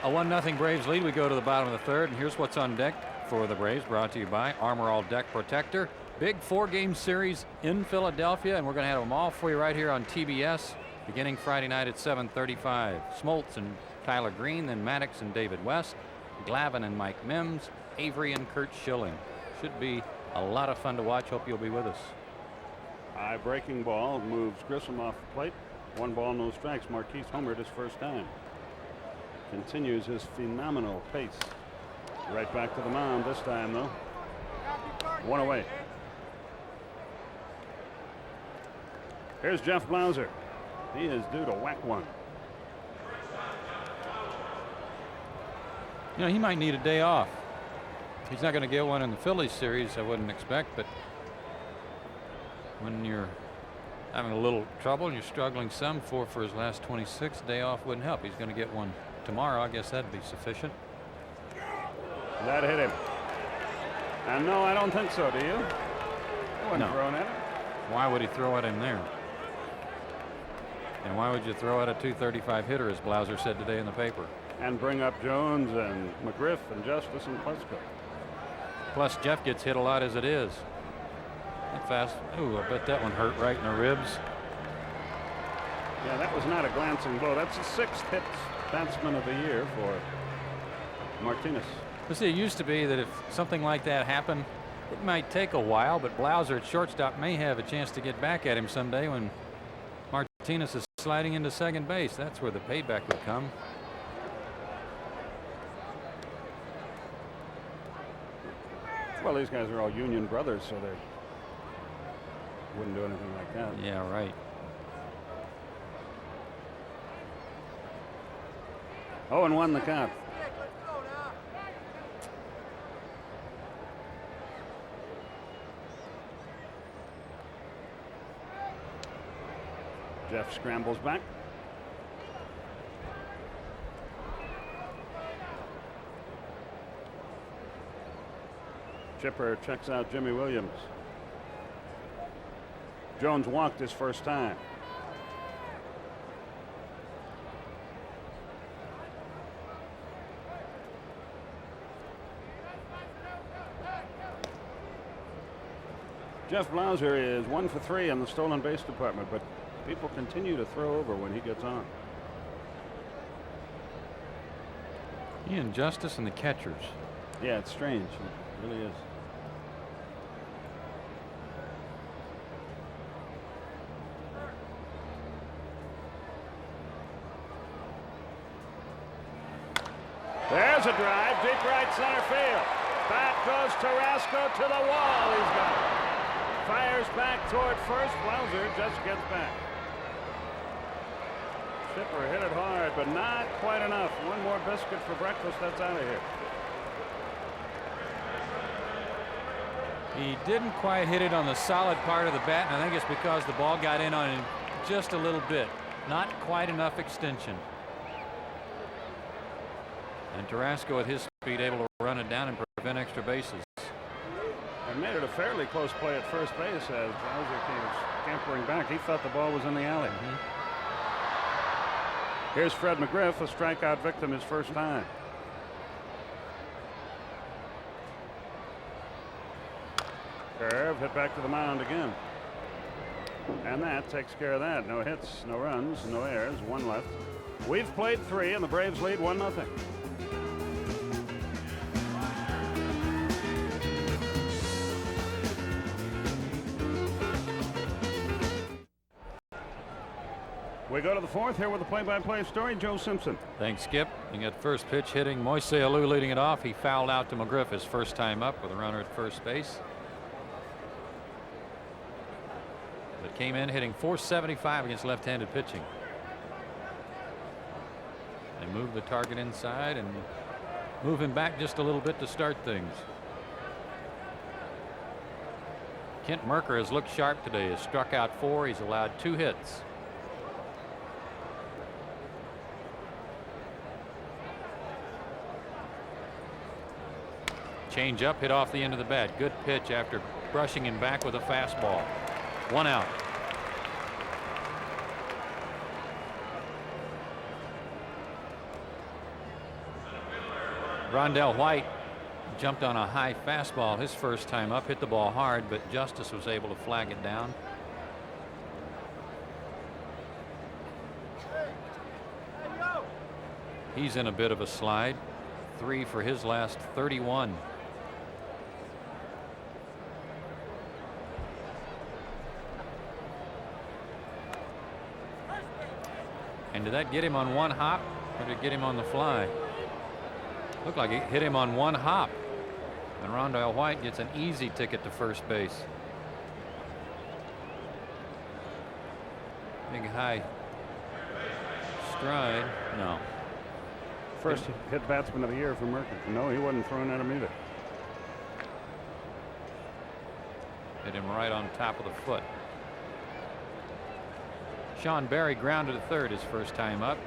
A 1-0 Braves lead. We go to the bottom of the third, and here's what's on deck for the Braves, brought to you by Armor All Deck Protector. Big 4-game series in Philadelphia, and we're going to have them all for you right here on TBS beginning Friday night at 7:35. Smoltz and Tyler Green, then Maddox and David West, Glavine and Mike Mims, Avery and Kurt Schilling. Should be a lot of fun to watch. Hope you'll be with us. High breaking ball moves Grissom off the plate. 1 ball, no strikes. Marquise homered his first time. Continues his phenomenal pace. Right back to the mound this time, though. 1 away. Here's Jeff Blauser. He is due to whack one. You know, he might need a day off. He's not going to get one in the Phillies series, I wouldn't expect, but when you're having a little trouble and you're struggling some for his last 26, day off wouldn't help. He's going to get one tomorrow. I guess that'd be sufficient. That hit him. And no, I don't think so. Do you? I wasn't throwing at him. Why would he throw at him there? And why would you throw at a .235 hitter, as Blauser said today in the paper? And bring up Jones and McGriff and Justice and Klesko. Plus, Jeff gets hit a lot as it is. That fast. Ooh, I bet that one hurt right in the ribs. Yeah, that was not a glancing blow. That's the 6th hit batsman of the year for Martinez. You see, it used to be that if something like that happened, it might take a while, but Blauser at shortstop may have a chance to get back at him someday when Martinez is sliding into second base. That's where the payback would come. Well, these guys are all Union brothers, so they wouldn't do anything like that. Yeah, right. Oh, and 1 the count. Jeff scrambles back. Chipper checks out Jimmy Williams. Jones walked his first time. Jeff Blauser is 1 for 3 in the stolen base department, but people continue to throw over when he gets on. He and Justice and the catchers. Yeah, it's strange. It really is. There's a drive, deep right center field. Back goes Tarasco to the wall. He's got it. Fires back toward first. Blauser just gets back. Chipper hit it hard, but not quite enough. One more biscuit for breakfast. That's out of here. He didn't quite hit it on the solid part of the bat, and I think it's because the ball got in on him just a little bit. Not quite enough extension. And Tarasco at his speed able to run it down and prevent extra bases. And made it a fairly close play at first base as Blauser came scampering back. He thought the ball was in the alley. Here's Fred McGriff, a strikeout victim his first time. Curve hit back to the mound again. And that takes care of that. No hits, no runs, no errors, 1 left. We've played 3 and the Braves lead 1-0. We go to the 4th here with a play-by-play story. Joe Simpson. Thanks, Skip. You got first pitch hitting. Moise Alou leading it off. He fouled out to McGriff his first time up with a runner at first base. But came in hitting .475 against left-handed pitching. They move the target inside and move him back just a little bit to start things. Kent Merker has looked sharp today. Has struck out 4. He's allowed 2 hits. Change up, hit off the end of the bat. Good pitch after brushing him back with a fastball. 1 out. Rondell White jumped on a high fastball his first time up, hit the ball hard, but Justice was able to flag it down. He's in a bit of a slide. 3 for his last 31. And did that get him on 1 hop, or did it get him on the fly? Looked like it hit him on 1 hop. And Rondell White gets an easy ticket to first base. Big high stride. No. First hit batsman of the year for Merker. No, he wasn't throwing at him either. Hit him right on top of the foot. Sean Barry grounded to third his first time up.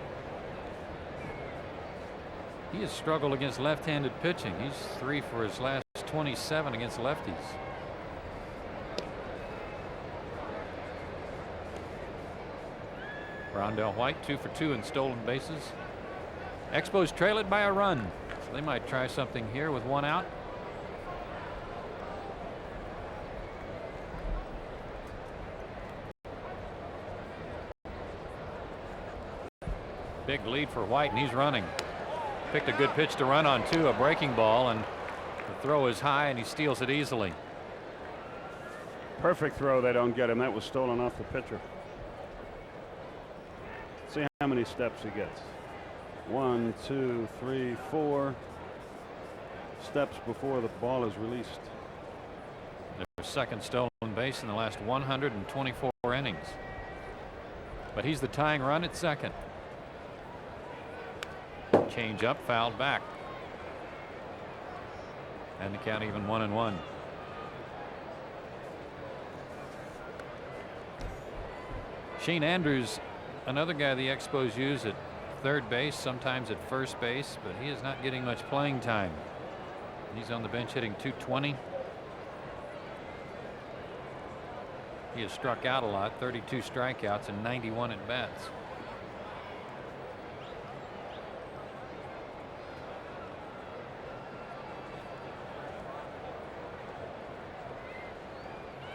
He has struggled against left-handed pitching. He's 3 for his last 27 against lefties. Rondell White 2 for 2 in stolen bases. Expos trail it by a run, so they might try something here with 1 out. Big lead for White, and he's running. Picked a good pitch to run on too, a breaking ball, and the throw is high and he steals it easily. Perfect throw. They don't get him. That was stolen off the pitcher. See how many steps he gets. 1, 2, 3, 4 steps before the ball is released. Their second stolen base in the last 124 innings. But he's the tying run at second. Change up, fouled back. And the count even 1-1. Shane Andrews, another guy the Expos use at third base, sometimes at first base, but he is not getting much playing time. He's on the bench hitting .220. He has struck out a lot, 32 strikeouts and 91 at bats.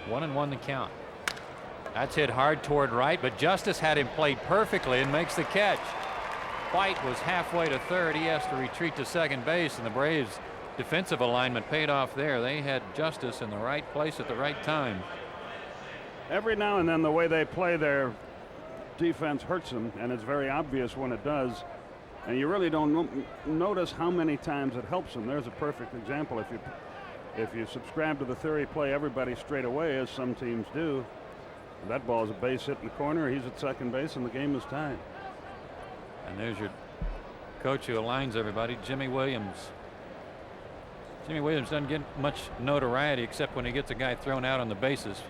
One and one the count. That's hit hard toward right, but Justice had him played perfectly and makes the catch. White was halfway to third. He has to retreat to second base, and the Braves defensive alignment paid off there. They had Justice in the right place at the right time. Every now and then the way they play their defense hurts them, and it's very obvious when it does. And you really don't notice how many times it helps them. There's a perfect example. If you subscribe to the theory, play everybody straight away, as some teams do, that ball is a base hit in the corner. He's at second base, and the game is tied. And there's your coach who aligns everybody, Jimmy Williams. Jimmy Williams doesn't get much notoriety except when he gets a guy thrown out on the bases.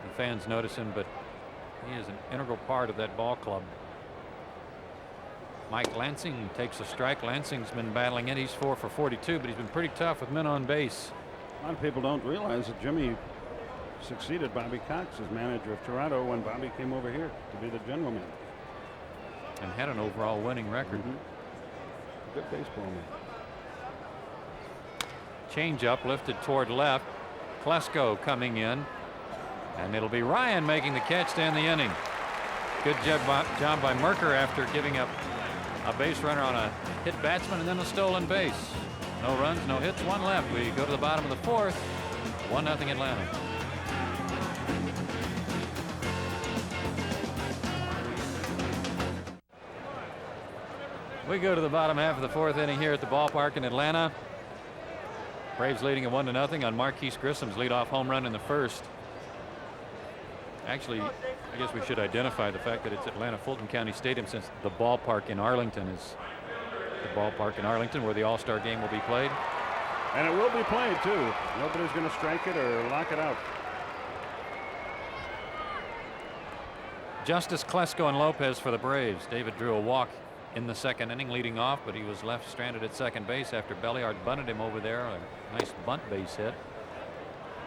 The fans notice him, but he is an integral part of that ball club. Mike Lansing takes a strike. Lansing's been battling it. He's 4 for 42, but he's been pretty tough with men on base. A lot of people don't realize that Jimmy succeeded Bobby Cox as manager of Toronto when Bobby came over here to be the general manager. And had an overall winning record. Good baseball man. Change up lifted toward left. Klesko coming in. And it'll be Ryan making the catch to end the inning. Good job by Merker after giving up a base runner on a hit batsman and then a stolen base. No runs, no hits, 1 left. We go to the bottom of the 4th. 1-0 Atlanta. We go to the bottom half of the 4th inning here at the ballpark in Atlanta. Braves leading at 1-0 on Marquise Grissom's leadoff home run in the first. Actually, I guess we should identify the fact that it's Atlanta Fulton County Stadium, since the ballpark in Arlington is the ballpark in Arlington where the All-Star game will be played. And it will be played too. Nobody's going to strike it or lock it out. Justice, Klesko, and Lopez for the Braves. David drew a walk in the second inning leading off, but he was left stranded at second base after Belliard bunted him over there. A nice bunt base hit.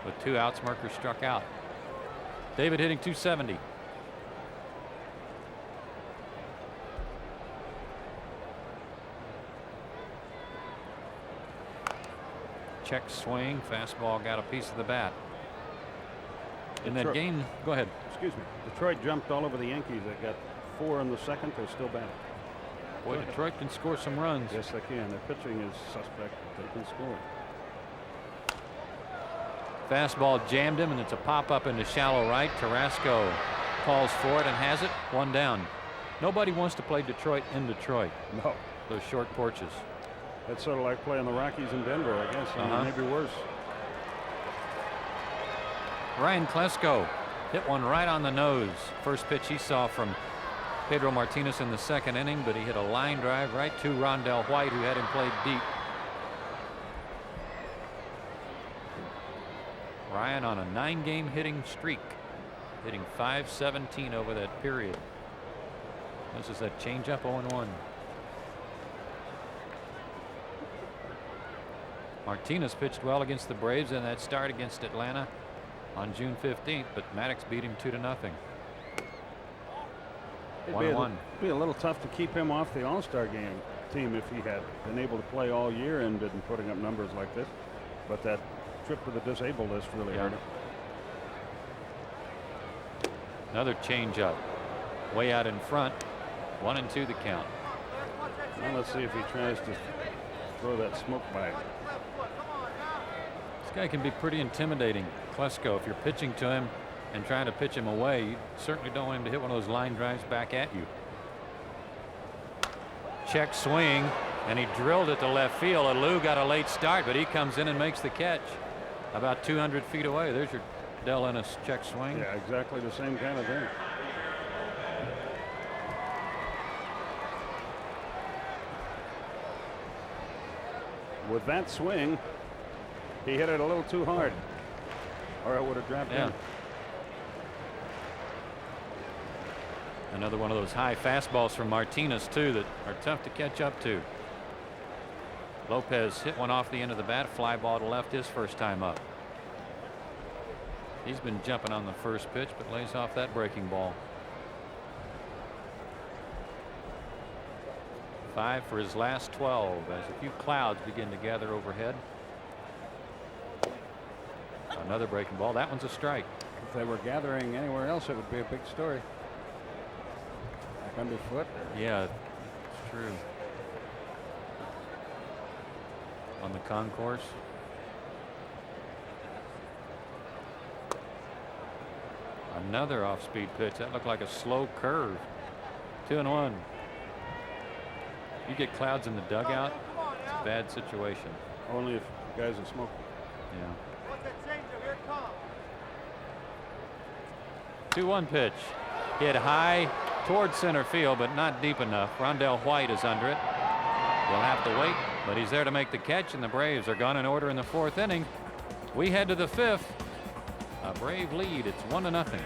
With 2 outs, Merker struck out. David hitting .270. Check swing, fastball got a piece of the bat. In that game, go ahead. Excuse me. Detroit jumped all over the Yankees. They got 4 in the second. They're still batting. Boy, Detroit can score some runs. Yes, they can. Their pitching is suspect, but they can score. Fastball jammed him, and it's a pop up into shallow right. Carrasco calls for it and has it. 1 down. Nobody wants to play Detroit in Detroit. No. Those short porches. That's sort of like playing the Rockies in Denver, I guess. Maybe worse. Ryan Klesko hit one right on the nose. First pitch he saw from Pedro Martinez in the second inning, but he hit a line drive right to Rondell White, who had him played deep. Ryan on a 9-game hitting streak, hitting .517 over that period. This is that changeup 0-1. Martinez pitched well against the Braves in that start against Atlanta on June 15th, but Maddox beat him 2-0. 1-1. It'd be a little tough to keep him off the All-Star game team if he had been able to play all year and been putting up numbers like this. But that trip to the disabled list really hurt him. Another changeup, way out in front. 1-2 the count. Now let's see if he tries to throw that smoke by. This guy can be pretty intimidating, Klesko. If you're pitching to him and trying to pitch him away, you certainly don't want him to hit one of those line drives back at you. Check swing, and he drilled it to left field. Alou got a late start, but he comes in and makes the catch about 200 feet away. There's your Del Ennis check swing. Yeah, exactly the same kind of thing. With that swing, he hit it a little too hard, or it would have dropped in. Another one of those high fastballs from Martinez, too, that are tough to catch up to. Lopez hit one off the end of the bat, fly ball to left his first time up. He's been jumping on the first pitch, but lays off that breaking ball. 5 for his last 12 as a few clouds begin to gather overhead. Another breaking ball. That one's a strike. If they were gathering anywhere else, it would be a big story. Back underfoot. Yeah, it's true. On the concourse. Another off-speed pitch. That looked like a slow curve. 2-1. You get clouds in the dugout, it's a bad situation. Only if guys are smoking. Yeah. 2-1 pitch. Hit high towards center field, but not deep enough. Rondell White is under it. He'll have to wait, but he's there to make the catch, and the Braves are gone in order in the 4th inning. We head to the 5th. A Brave lead. It's 1-0.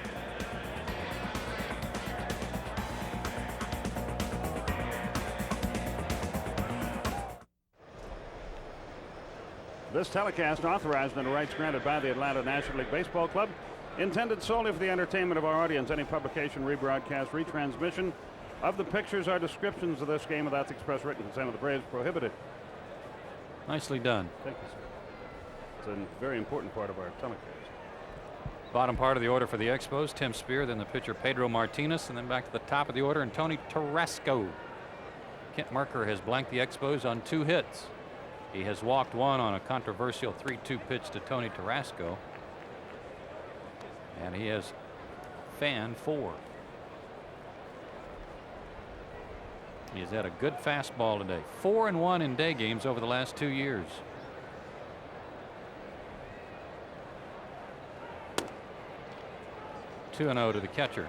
This telecast, authorized under rights granted by the Atlanta National League Baseball Club, intended solely for the entertainment of our audience. Any publication, rebroadcast, retransmission of the pictures or descriptions of this game without the express written consent of the Braves prohibited. Nicely done. Thank you, sir. It's a very important part of our telecast. Bottom part of the order for the Expos, Tim Spear, then the pitcher Pedro Martinez, and then back to the top of the order, and Tony Tarasco. Kent Merker has blanked the Expos on 2 hits. He has walked one on a controversial 3-2 pitch to Tony Tarasco. And he has fanned 4. He has had a good fastball today. 4-1 in day games over the last 2 years. Two 2-0 to the catcher.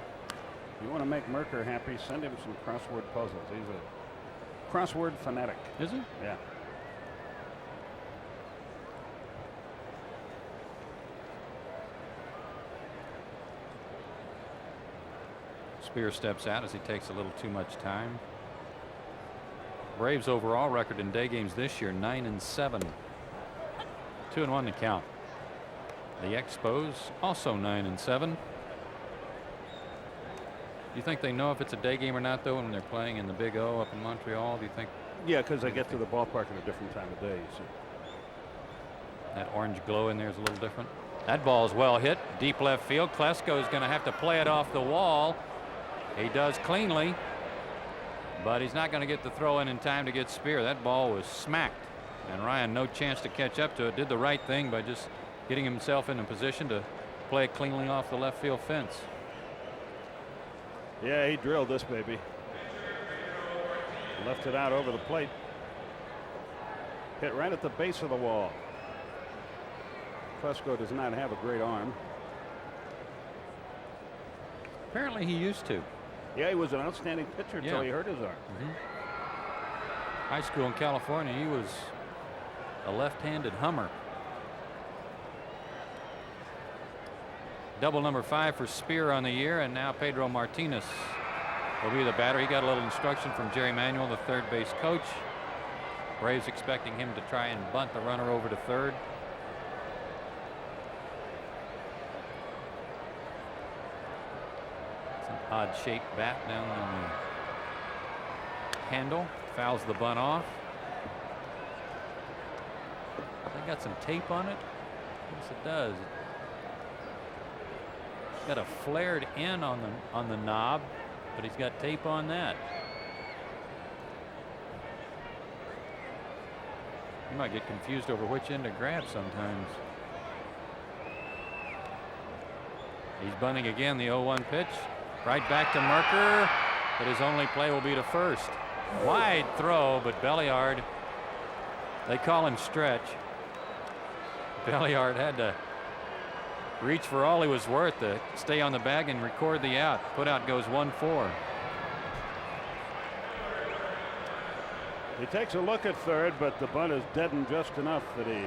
You want to make Merker happy, send him some crossword puzzles. He's a crossword fanatic. Is he? Yeah. Spear steps out as he takes a little too much time. Braves overall record in day games this year 9-7. 2-1 to count. The Expos also 9-7. Do you think they know if it's a day game or not, though, when they're playing in the Big O up in Montreal? Do you think? Yeah, because they get to the ballpark at a different time of day. So. That orange glow in there is a little different. That ball is well hit, deep left field. Klesko is going to have to play it off the wall. He does cleanly, but he's not going to get the throw in time to get Spear. That ball was smacked, and Ryan no chance to catch up to it. Did the right thing by just getting himself in a position to play it cleanly off the left field fence. Yeah, he drilled this baby. Left it out over the plate. Hit right at the base of the wall. Klesko does not have a great arm. Apparently he used to. Yeah, he was an outstanding pitcher until he hurt his arm. High school in California, he was a left-handed hummer. double number 5 for Spear on the year, and now Pedro Martinez will be the batter. He got a little instruction from Jerry Manuel, the third base coach. Braves expecting him to try and bunt the runner over to third. It's an odd shaped bat down on the handle. Fouls the bunt off. They got some tape on it. Yes, it does. It's got a flared end on the knob, but he's got tape on that. You might get confused over which end to grab sometimes. He's bunting again, the 0-1 pitch. Right back to Merker, but his only play will be to first. Wide throw, but Belliard, they call him stretch. Belliard had to reach for all he was worth to stay on the bag and record the out. Put out goes 1-4. He takes a look at third, but the bunt is deadened just enough that he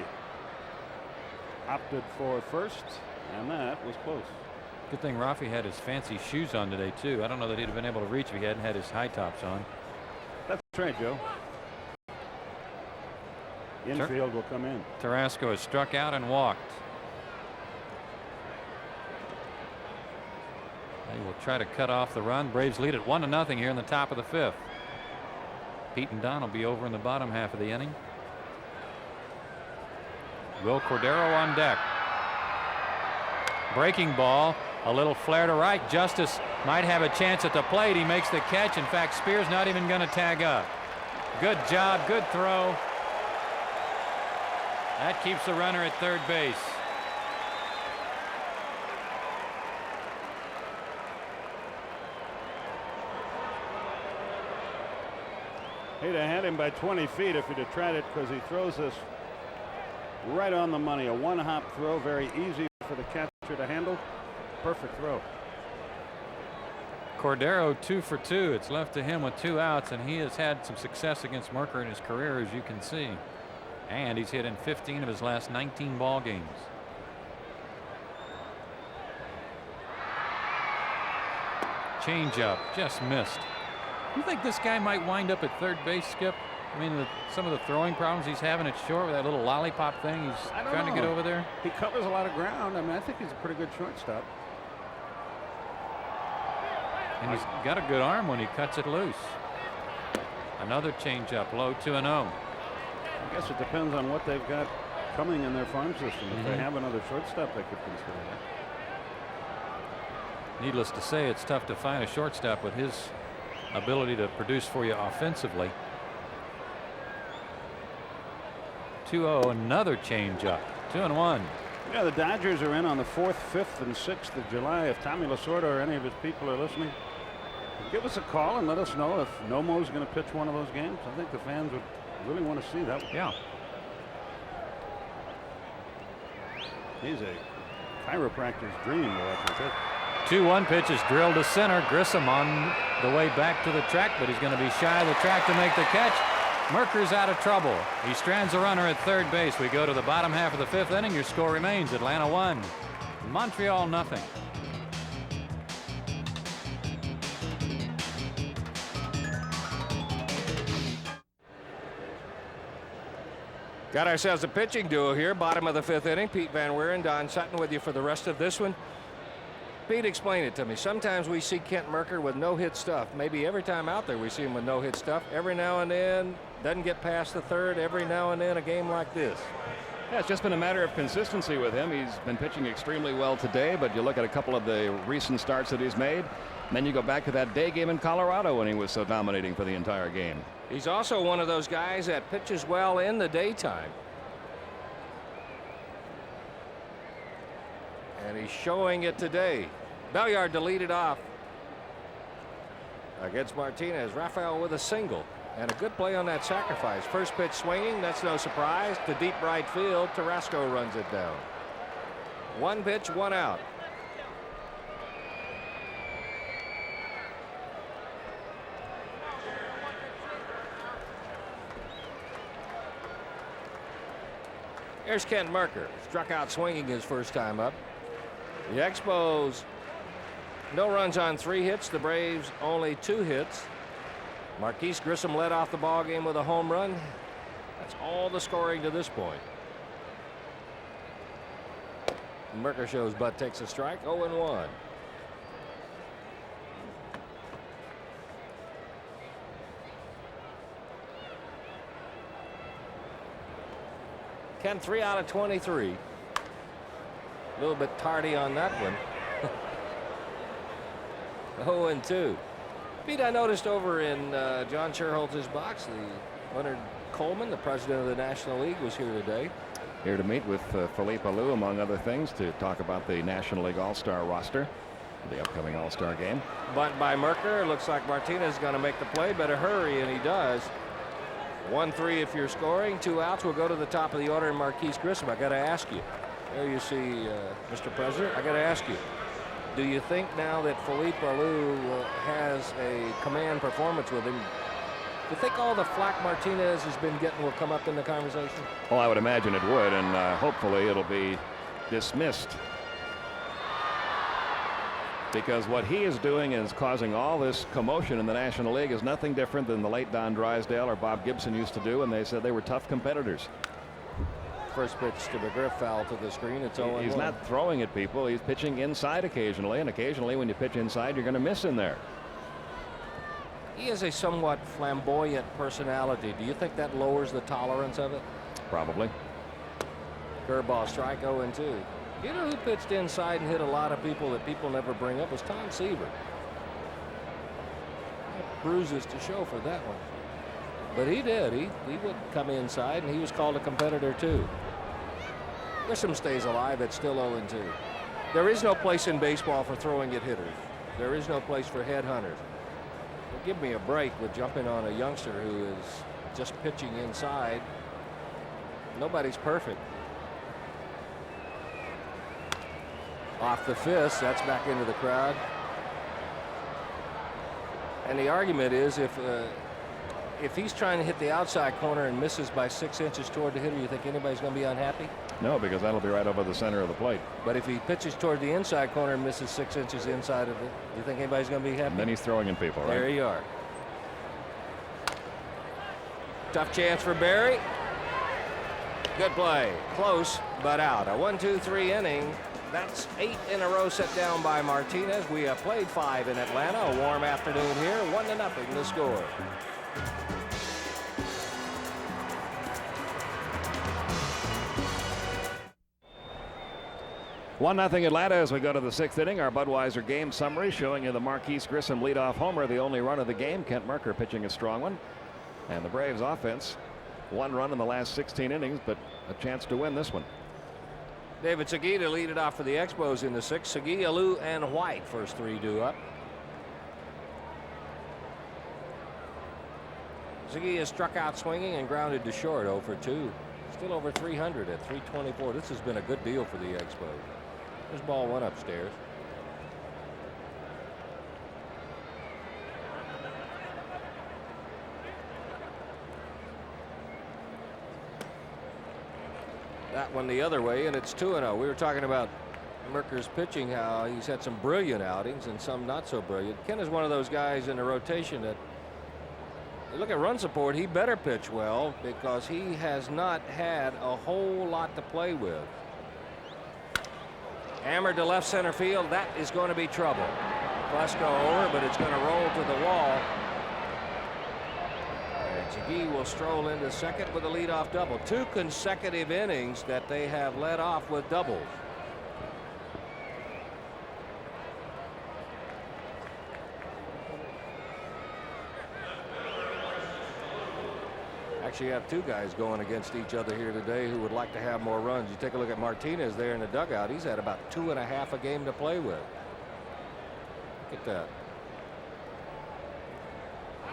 opted for first, and that was close. Good thing Rafi had his fancy shoes on today too. I don't know that he'd have been able to reach if he hadn't had his high tops on. That's right, Joe. Infield will come in. Tarasco has struck out and walked. They will try to cut off the run. Braves lead at 1-0 here in the top of the 5th. Pete and Don will be over in the bottom half of the inning. Will Cordero on deck. Breaking ball, a little flare to right. Justice might have a chance at the plate. He makes the catch. In fact, Spears not even going to tag up. Good job, good throw. That keeps the runner at third base. He'd have had him by 20 feet if he'd have tried it, because he throws this right on the money. A one-hop throw, very easy for the catcher to handle. Perfect throw. Cordero 2 for 2. It's left to him with 2 outs, and he has had some success against Merker in his career, as you can see. And he's hit in 15 of his last 19 ball games. Changeup just missed. You think this guy might wind up at third base, Skip? I mean, some of the throwing problems he's having at short with that little lollipop thing. He's trying to get over there. He covers a lot of ground. I mean, I think he's a pretty good shortstop. And he's got a good arm when he cuts it loose. Another changeup, low 2-0. I guess it depends on what they've got coming in their farm system. If they have another shortstop, they could consider that. Needless to say, it's tough to find a shortstop with his ability to produce for you offensively. 2-0, another changeup. 2-1. Yeah, the Dodgers are in on the 4th, 5th, and 6th of July. If Tommy Lasorda or any of his people are listening, give us a call and let us know if Nomo's going to pitch one of those games. I think the fans would really want to see that one. Yeah. He's a chiropractor's dream to watch him pitch. 2-1 pitch is drilled to center. Grissom on the way back to the track, but he's going to be shy of the track to make the catch. Merker's out of trouble. He strands a runner at third base. We go to the bottom half of the 5th inning. Your score remains Atlanta 1, Montreal 0. Got ourselves a pitching duo here, bottom of the 5th inning. Pete Van Weeren, Don Sutton with you for the rest of this one. Pete, explain it to me. Sometimes we see Kent Merker with no-hit stuff. Maybe every time out there we see him with no-hit stuff. Every now and then, doesn't get past the 3rd. Every now and then, a game like this. Yeah, it's just been a matter of consistency with him. He's been pitching extremely well today, but you look at a couple of the recent starts that he's made, and then you go back to that day game in Colorado when he was so dominating for the entire game. He's also one of those guys that pitches well in the daytime. And he's showing it today. Belliard to lead it off against Martinez. Rafael with a single. And a good play on that sacrifice. First pitch swinging. That's no surprise. To deep right field. Tarasco runs it down. 1 pitch, 1 out. Here's Kent Merker. Struck out swinging his first time up. The Expos, no runs on 3 hits. The Braves only 2 hits. Marquise Grissom led off the ball game with a home run. That's all the scoring to this point. Merker shows Bud takes a strike. 0-1. Ken 3 out of 23. A little bit tardy on that one. 0-2. Pete, I noticed over in John Sherholtz's box, the Leonard Coleman, the president of the National League, was here today. Here to meet with Philippe Alou, among other things, to talk about the National League All-Star roster, the upcoming All-Star game. Bunt by Merker. Looks like Martinez is going to make the play. Better hurry, and he does. 1-3 if you're scoring. 2 outs. We'll go to the top of the order in Marquise Grissom. I got to ask you. There you see, Mr. President. I got to ask you. Do you think now that Philippe Alou has a command performance with him, do you think all the flack Martinez has been getting will come up in the conversation? Well, I would imagine it would, and hopefully it'll be dismissed. Because what he is doing is causing all this commotion in the National League is nothing different than the late Don Drysdale or Bob Gibson used to do, and they said they were tough competitors. First pitch to McGriff, foul to the screen. It's 0-1. He's not throwing at people. He's pitching inside occasionally, and occasionally when you pitch inside, you're going to miss in there. He has a somewhat flamboyant personality. Do you think that lowers the tolerance of it? Probably. Curveball, strike, 0-2. You know who pitched inside and hit a lot of people that people never bring up was Tom Seaver. Bruises to show for that one. But he did. He would come inside, and he was called a competitor too. Grissom stays alive. It's still 0-2. There is no place in baseball for throwing at hitters. There is no place for headhunters. But give me a break with jumping on a youngster who is just pitching inside. Nobody's perfect. Off the fist. That's back into the crowd. And the argument is if he's trying to hit the outside corner and misses by 6 inches toward the hitter, you think anybody's going to be unhappy? No, because that'll be right over the center of the plate. But if he pitches toward the inside corner and misses 6 inches inside of it, you think anybody's going to be happy? And then he's throwing in people, right? There you are. Tough chance for Barry. Good play. Close, but out. A 1-2-3 inning. That's 8 in a row set down by Martinez. We have played 5 in Atlanta. A warm afternoon here. 1-0 the score. One nothing Atlanta as we go to the 6th inning. Our Budweiser game summary showing you the Marquise Grissom leadoff homer, the only run of the game. Kent Merker pitching a strong one. And the Braves offense, 1 run in the last 16 innings, but a chance to win this one. David Segui to lead it off for the Expos in the 6th. Segui, Alou, and White, first 3 due up. Segui is struck out swinging and grounded to short, 0 for 2. Still over 300 at 324. This has been a good deal for the Expos. This ball went upstairs. That one the other way, and it's 2-0. We were talking about Merker's pitching, how he's had some brilliant outings and some not so brilliant. Ken is one of those guys in the rotation that, you look at run support, he better pitch well because he has not had a whole lot to play with. Hammered to left center field. That is going to be trouble. Flesko over, but it's going to roll to the wall. Segui will stroll into second with a leadoff double. 2 consecutive innings that they have led off with doubles. Actually have 2 guys going against each other here today who would like to have more runs. You take a look at Martinez there in the dugout. He's had about 2.5 a game to play with. Look at that.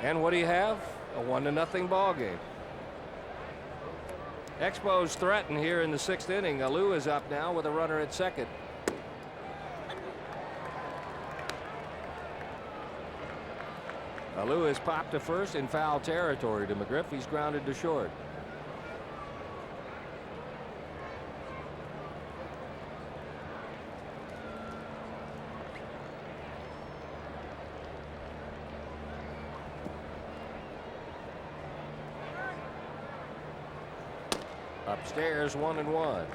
And what do you have? A 1-0 ball game. Expos threaten here in the 6th inning. Alou is up now with a runner at second. Alou is popped to first in foul territory to McGriff. He's grounded to short. Upstairs, 1-1.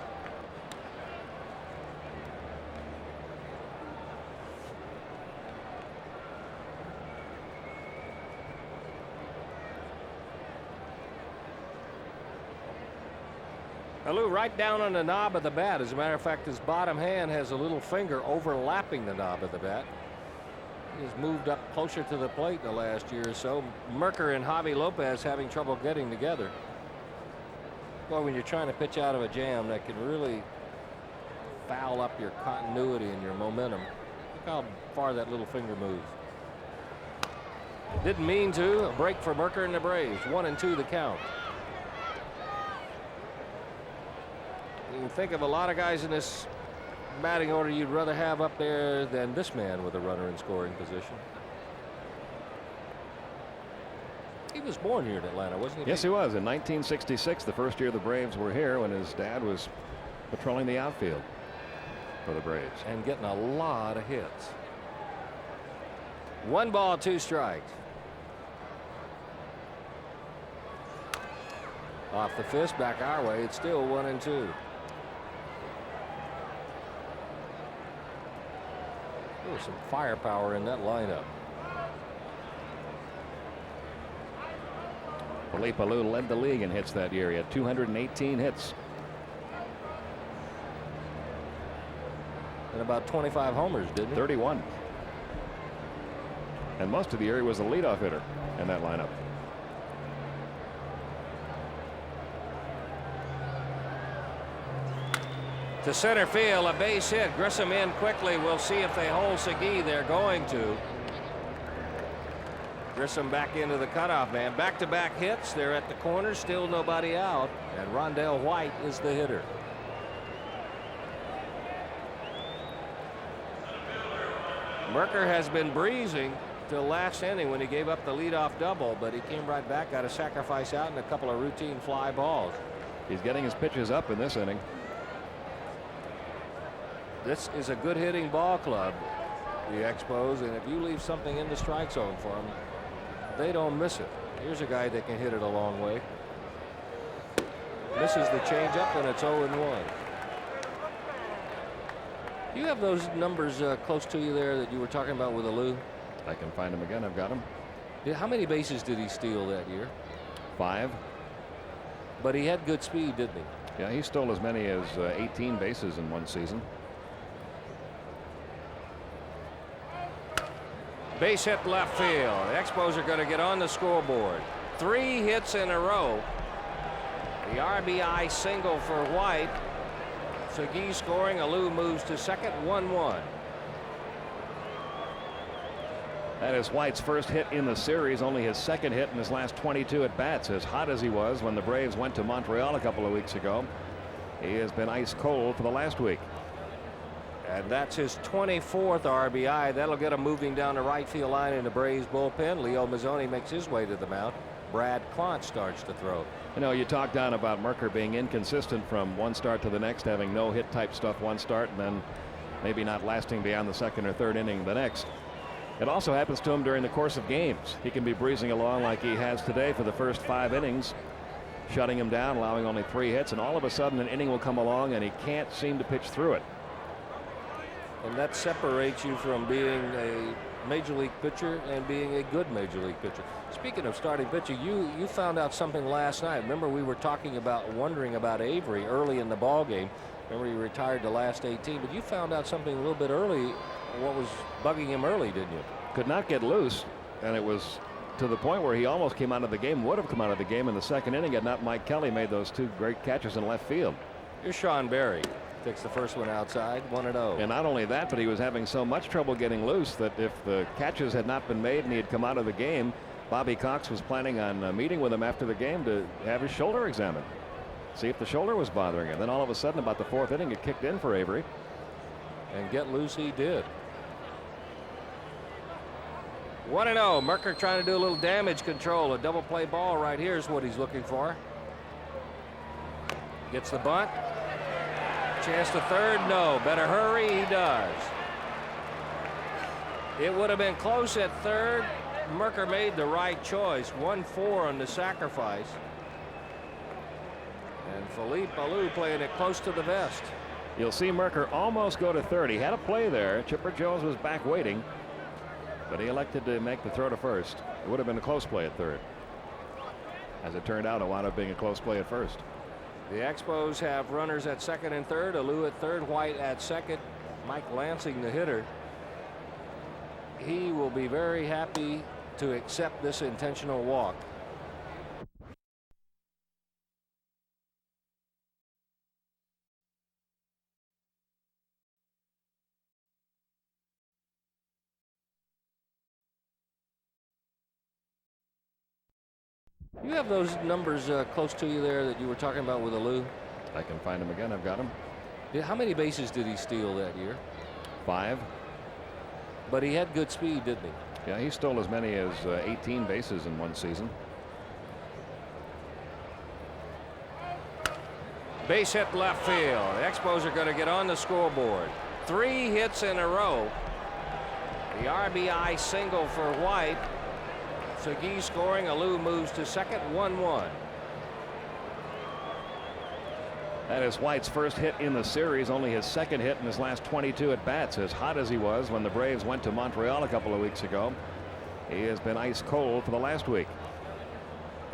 Lou right down on the knob of the bat. As a matter of fact, his bottom hand has a little finger overlapping the knob of the bat. He has moved up closer to the plate in the last year or so. Merker and Javi Lopez having trouble getting together. Well, when you're trying to pitch out of a jam, that can really foul up your continuity and your momentum. Look how far that little finger moves. Didn't mean to. A break for Merker and the Braves. 1-2 the count. You can think of a lot of guys in this batting order you'd rather have up there than this man with a runner in scoring position. He was born here in Atlanta, wasn't he? Yes, he was. In 1966, the first year the Braves were here, when his dad was patrolling the outfield for the Braves. And getting a lot of hits. 1 ball, 2 strikes. Off the fist, back our way. It's still 1-2. There's some firepower in that lineup. Felipe Alou led the league in hits that year. He had 218 hits. And about 25 homers, didn't he? 31. And most of the year he was the leadoff hitter in that lineup. To center field, a base hit. Grissom in quickly. We'll see if they hold Segui. They're going to. Grissom back into the cutoff man. Back-to-back hits. They're at the corner. Still nobody out. And Rondell White is the hitter. Merker has been breezing till last inning when he gave up the leadoff double, but he came right back, got a sacrifice out and a couple of routine fly balls. He's getting his pitches up in this inning. This is a good hitting ball club, the Expos, and if you leave something in the strike zone for them, they don't miss it. Here's a guy that can hit it a long way. Misses the changeup, and it's 0-1. Do you have those numbers close to you there that you were talking about with Alou? I can find him again. I've got him. How many bases did he steal that year? 5. But he had good speed, didn't he? Yeah, he stole as many as 18 bases in one season. Base hit left field. The Expos are going to get on the scoreboard. 3 hits in a row. The RBI single for White. Segui scoring. Alou moves to second. 1-1. That is White's first hit in the series, only his second hit in his last 22 at bats. As hot as he was when the Braves went to Montreal a couple of weeks ago, he has been ice cold for the last week. And that's his 24th RBI. That'll get him moving down the right field line in the Braves bullpen. Leo Mazzoni makes his way to the mound. Brad Clont starts to throw. You know, you talked down about Merker being inconsistent from one start to the next, having no hit type stuff one start and then maybe not lasting beyond the second or third inning the next. It also happens to him during the course of games. He can be breezing along like he has today for the first 5 innings, shutting him down, allowing only 3 hits, and all of a sudden an inning will come along and he can't seem to pitch through it. And that separates you from being a major league pitcher and being a good major league pitcher. Speaking of starting pitcher, you found out something last night. Remember, we were talking about wondering about Avery early in the ball game. Remember, he retired the last 18, but you found out something a little bit early. What was bugging him early, didn't you? Could not get loose, and it was to the point where he almost came out of the game, would have come out of the game in the second inning had not Mike Kelly made those 2 great catches in left field. Here's Sean Berry. Takes the first one outside, 1-0. And not only that, but he was having so much trouble getting loose that if the catches had not been made and he had come out of the game, Bobby Cox was planning on meeting with him after the game to have his shoulder examined, see if the shoulder was bothering him. Then all of a sudden, about the 4th inning, it kicked in for Avery. And get loose he did. 1-0. Merker trying to do a little damage control. A double play ball right here is what he's looking for. Gets the bunt. Chance to third. No. Better hurry. He does. It would have been close at third. Merker made the right choice. 1-4 on the sacrifice. And Philippe Alou playing it close to the vest. You'll see Merker almost go to third. He had a play there. Chipper Jones was back waiting, but he elected to make the throw to first. It would have been a close play at third. As it turned out, it wound up being a close play at first. The Expos have runners at second and third. Alou at third, White at second. Mike Lansing, the hitter. He will be very happy to accept this intentional walk. You have those numbers close to you there that you were talking about with Alou? I can find him again. I've got him. How many bases did he steal that year? 5. But he had good speed, didn't he? Yeah, he stole as many as 18 bases in one season. Base hit left field. The Expos are going to get on the scoreboard. 3 hits in a row. The RBI single for White. Segui scoring. Alou moves to second. 1-1. That is White's first hit in the series, only his second hit in his last 22 at bats. As hot as he was when the Braves went to Montreal a couple of weeks ago, he has been ice cold for the last week.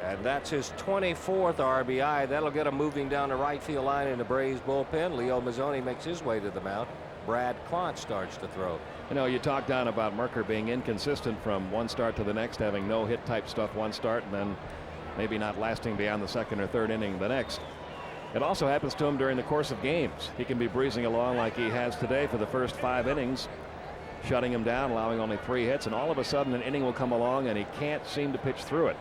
And that's his 24th RBI. That'll get him moving down the right field line in the Braves bullpen. Leo Mazzoni makes his way to the mound. Brad Clont starts to throw. You know, you talked down about Merker being inconsistent from one start to the next, having no hit type stuff one start and then maybe not lasting beyond the second or third inning the next. It also happens to him during the course of games. He can be breezing along like he has today for the first 5 innings, shutting him down, allowing only 3 hits, and all of a sudden an inning will come along and he can't seem to pitch through it.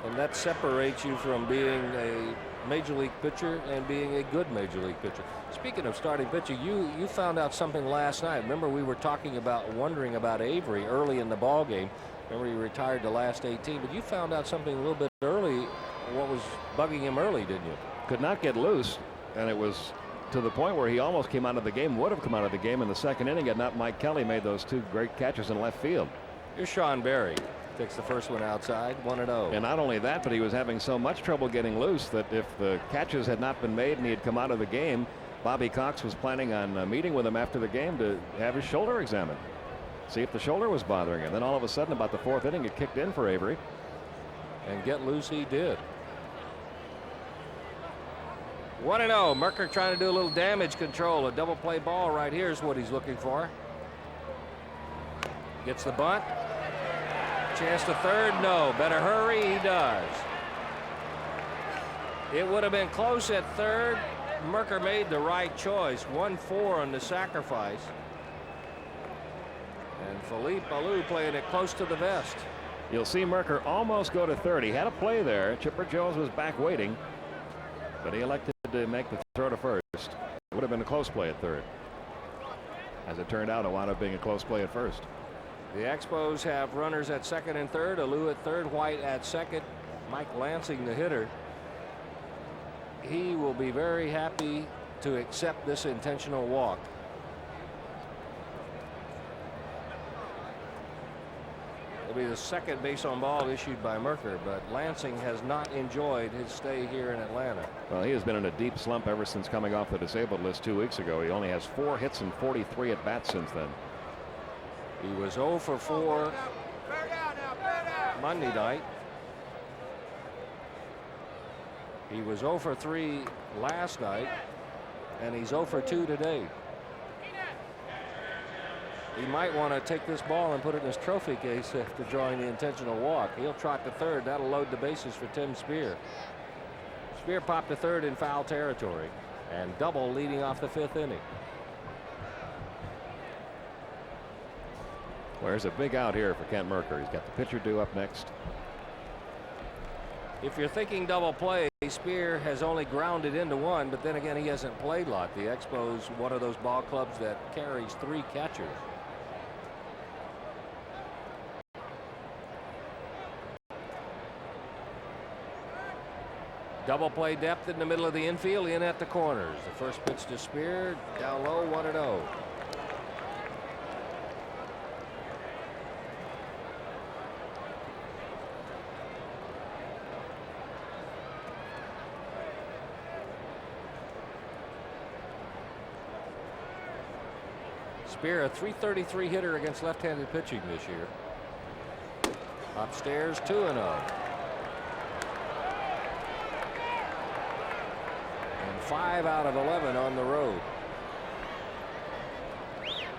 And that separates you from being a major league pitcher and being a good major league pitcher. Speaking of starting pitcher, you found out something last night. Remember, we were talking about wondering about Avery early in the ball game. Remember, he retired the last 18, but you found out something a little bit early. What was bugging him early, didn't you? Could not get loose, and it was to the point where he almost came out of the game, would have come out of the game in the second inning had not Mike Kelly made those 2 great catches in left field. Here's Sean Berry. Takes the first one outside, 1-0. And not only that, but he was having so much trouble getting loose that if the catches had not been made and he had come out of the game, Bobby Cox was planning on meeting with him after the game to have his shoulder examined, see if the shoulder was bothering him. Then all of a sudden, about the 4th inning, it kicked in for Avery. And get loose he did. 1-0. Merker trying to do a little damage control. A double play ball right here is what he's looking for. Gets the bunt. Chance to third. No. Better hurry. He does. It would have been close at third. Merker made the right choice. 1-4 on the sacrifice. And Philippe Alou playing it close to the vest. You'll see Merker almost go to third. He had a play there. Chipper Jones was back waiting, but he elected to make the throw to first. It would have been a close play at third. As it turned out, it wound up being a close play at first. The Expos have runners at second and third. Alou at third, White at second. Mike Lansing, the hitter. He will be very happy to accept this intentional walk. It'll be the second base on ball issued by Merker, but Lansing has not enjoyed his stay here in Atlanta. Well, he has been in a deep slump ever since coming off the disabled list 2 weeks ago. He only has 4 hits and 43 at bats since then. He was 0 for 4 Monday night. He was 0 for 3 last night, and he's 0 for 2 today. He might want to take this ball and put it in his trophy case after drawing the intentional walk. He'll trot to third. That'll load the bases for Tim Spear. Spear popped to third in foul territory, and double leading off the 5th inning. Well, there's a big out here for Kent Merker. He's got the pitcher due up next. If you're thinking double play, Spear has only grounded into 1, but then again, he hasn't played a lot. The Expos, one of those ball clubs that carries 3 catchers. Double play depth in the middle of the infield, in at the corners. The first pitch to Spear, down low, 1-0. Spear, a .333 hitter against left-handed pitching this year. Upstairs, 2-0. And 5 out of 11 on the road.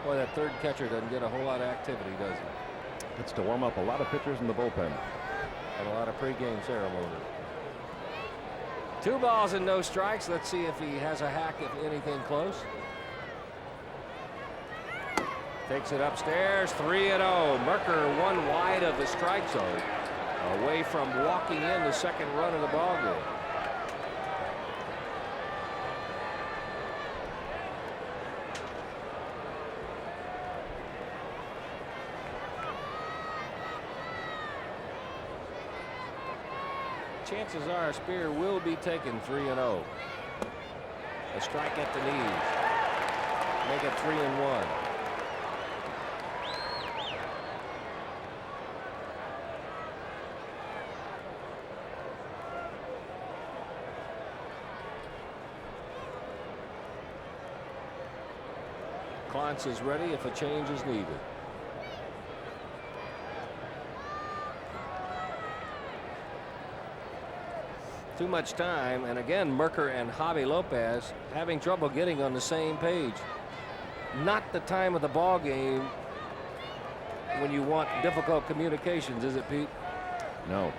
Boy, that third catcher doesn't get a whole lot of activity, does he? It's to warm up a lot of pitchers in the bullpen. And a lot of pregame ceremony. 2 balls and no strikes. Let's see if he has a hack, if anything close. Takes it upstairs, 3-0. Merker 1 wide of the strike zone, away from walking in the second run of the ball game. Chances are Spear will be taken 3-0. A strike at the knees. Make it 3-1. Clance is ready if a change is needed. Too much time, and again Merker and Javi Lopez having trouble getting on the same page. Not the time of the ball game when you want difficult communications, is it, Pete? No.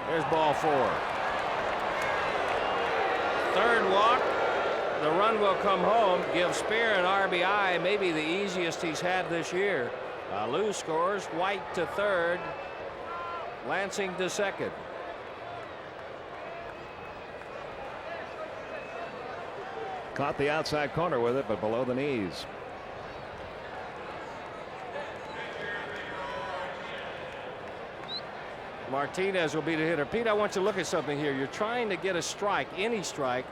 There's ball 4. Third walk. The run will come home. Give Spear an RBI, maybe the easiest he's had this year. Lou scores. White to third. Lansing to second. Caught the outside corner with it, but below the knees. Martinez will be the hitter. Pete, I want you to look at something here. You're trying to get a strike, any strike.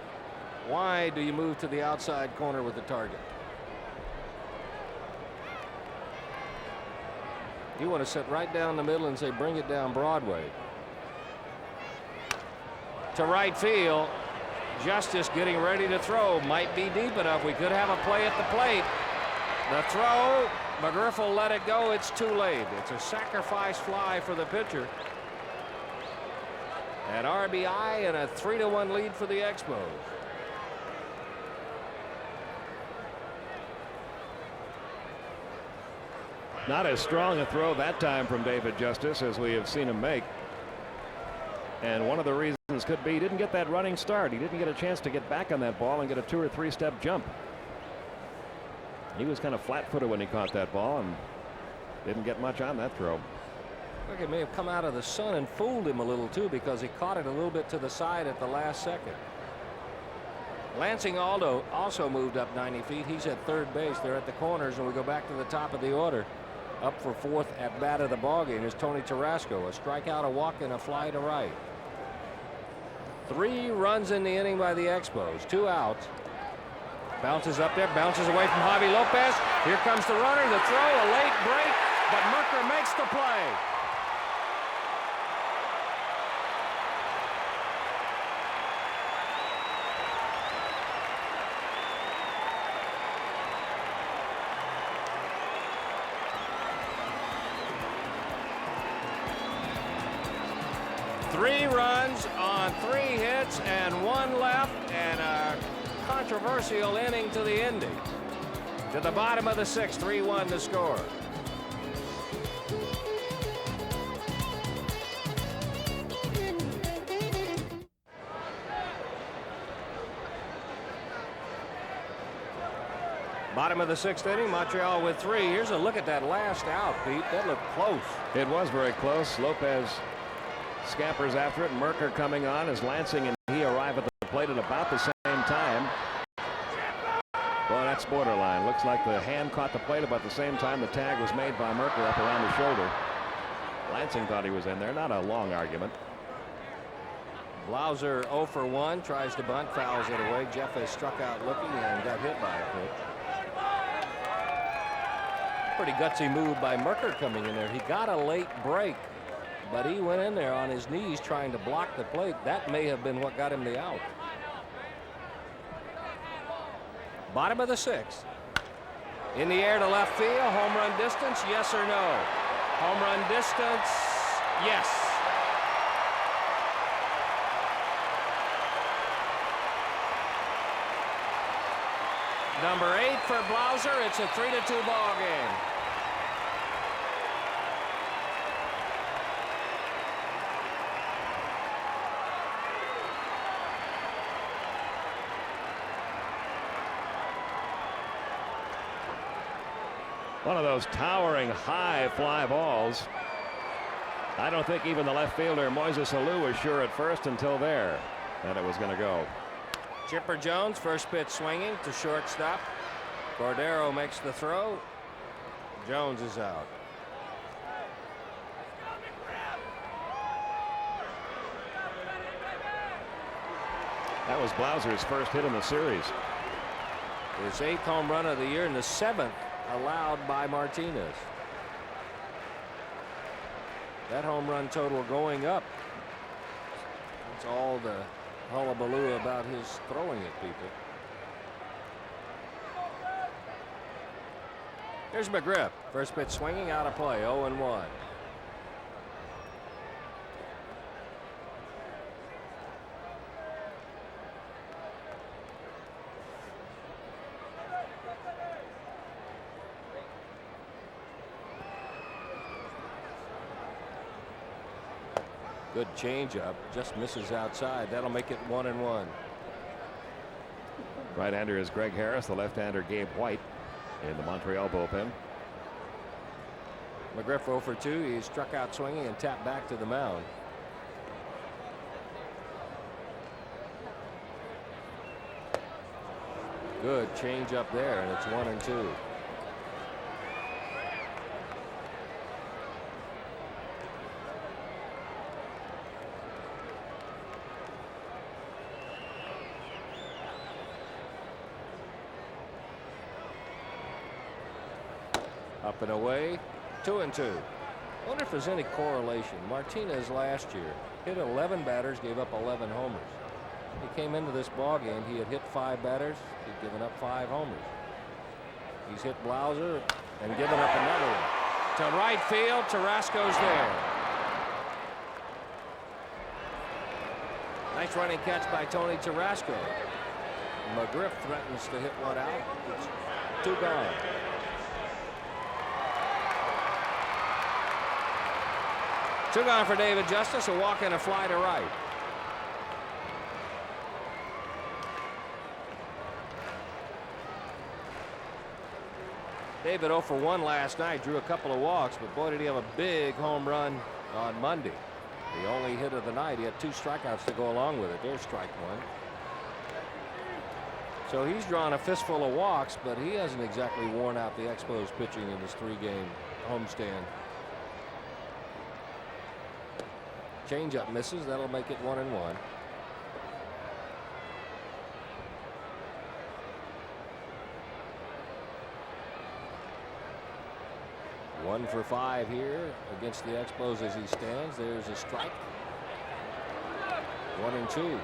Why do you move to the outside corner with the target? You want to sit right down the middle and say, bring it down Broadway. To right field. Justice getting ready to throw. Might be deep enough. We could have a play at the plate. The throw. McGriff will let it go. It's too late. It's a sacrifice fly for the pitcher. An RBI and a 3-1 lead for the Expos. Not as strong a throw that time from David Justice as we have seen him make. And one of the reasons could be he didn't get that running start. He didn't get a chance to get back on that ball and get a 2 or 3 step jump. He was kind of flat-footed when he caught that ball and didn't get much on that throw. Look, it may have come out of the sun and fooled him a little too, because he caught it a little bit to the side at the last second. Lansing Aldo also moved up 90 feet. He's at third base. They're at the corners, and we go back to the top of the order. Up for fourth at bat of the ballgame is Tony Tarasco. A strikeout, a walk, and a fly to right. 3 runs in the inning by the Expos. 2 outs. Bounces up there, bounces away from Javi Lopez. Here comes the runner, the throw, a late break, but Merker makes the play. Three runs on 3 hits and 1 left, and a controversial inning to the Indies. To the bottom of the 6th, 3-1 to score. Bottom of the 6th inning, Montreal with 3. Here's a look at that last out, Pete. That looked close. It was very close. Lopez scampers after it. Merker coming on as Lansing and he arrive at the plate at about the same time. Well, that's borderline. Looks like the hand caught the plate about the same time the tag was made by Merker up around the shoulder. Lansing thought he was in there. Not a long argument. Blauser 0 for 1, tries to bunt, fouls it away. Jeff has struck out looking and got hit by a pitch. Pretty gutsy move by Merker coming in there. He got a late break, but he went in there on his knees trying to block the plate. That may have been what got him the out. Bottom of the 6th. In the air to left field. Home run distance, yes or no? Home run distance, yes. Number 8 for Blauser. It's a 3-2 ball game. One of those towering high fly balls. I don't think even the left fielder Moises Alou was sure at first until there that it was going to go. Chipper Jones, first pitch swinging to shortstop. Cordero makes the throw. Jones is out. That was Blauser's first hit in the series. His 8th home run of the year and the 7th allowed by Martinez. That home run total going up. It's all the hullabaloo about his throwing at people. Here's McGriff. First pitch swinging, out of play, 0-1. Good changeup, just misses outside. That'll make it 1-1. Right-hander is Greg Harris. The left-hander Gabe White in the Montreal bullpen. McGriff 0 for 2. He struck out swinging and tapped back to the mound. Good change up there, and it's 1-2. Up and away, 2-2. I wonder if there's any correlation. Martinez last year hit 11 batters, gave up 11 homers. He came into this ball game. He had hit 5 batters. He'd given up 5 homers. He's hit Blauser and given up another one. To right field, Tarasco's there. Nice running catch by Tony Tarasco. McGriff threatens to hit one out. It's 2 gone. 2 gone for David Justice, a walk and a fly to right. David 0 for 1 last night, drew a couple of walks, but boy did he have a big home run on Monday. The only hit of the night. He had 2 strikeouts to go along with it. There's strike 1. So he's drawn a fistful of walks, but he hasn't exactly worn out the Expos pitching in his 3-game homestand. Changeup misses. That'll make it 1-1. 1 for 5 here against the Expos as he stands. There's a strike. 1-2.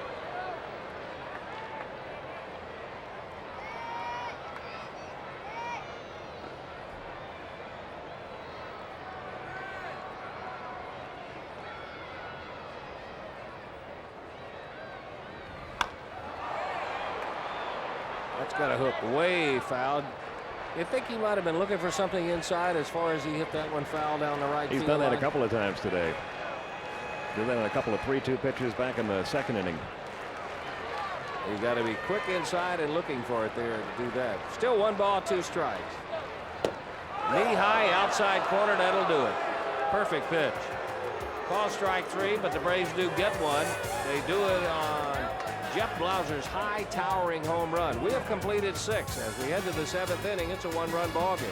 That's got a hook way foul. You think he might have been looking for something inside as far as he hit that one foul down the right field line? He's done that a couple of times today. Did that in a couple of 3-2 pitches back in the 2nd inning. You got to be quick inside and looking for it there to do that. Still 1 ball, 2 strikes. Knee high outside corner. That'll do it. Perfect pitch. Call strike 3, but the Braves do get one. They do it on Jeff Blauser's high towering home run. We have completed 6 as we head to the 7th inning. It's a 1-run ball game.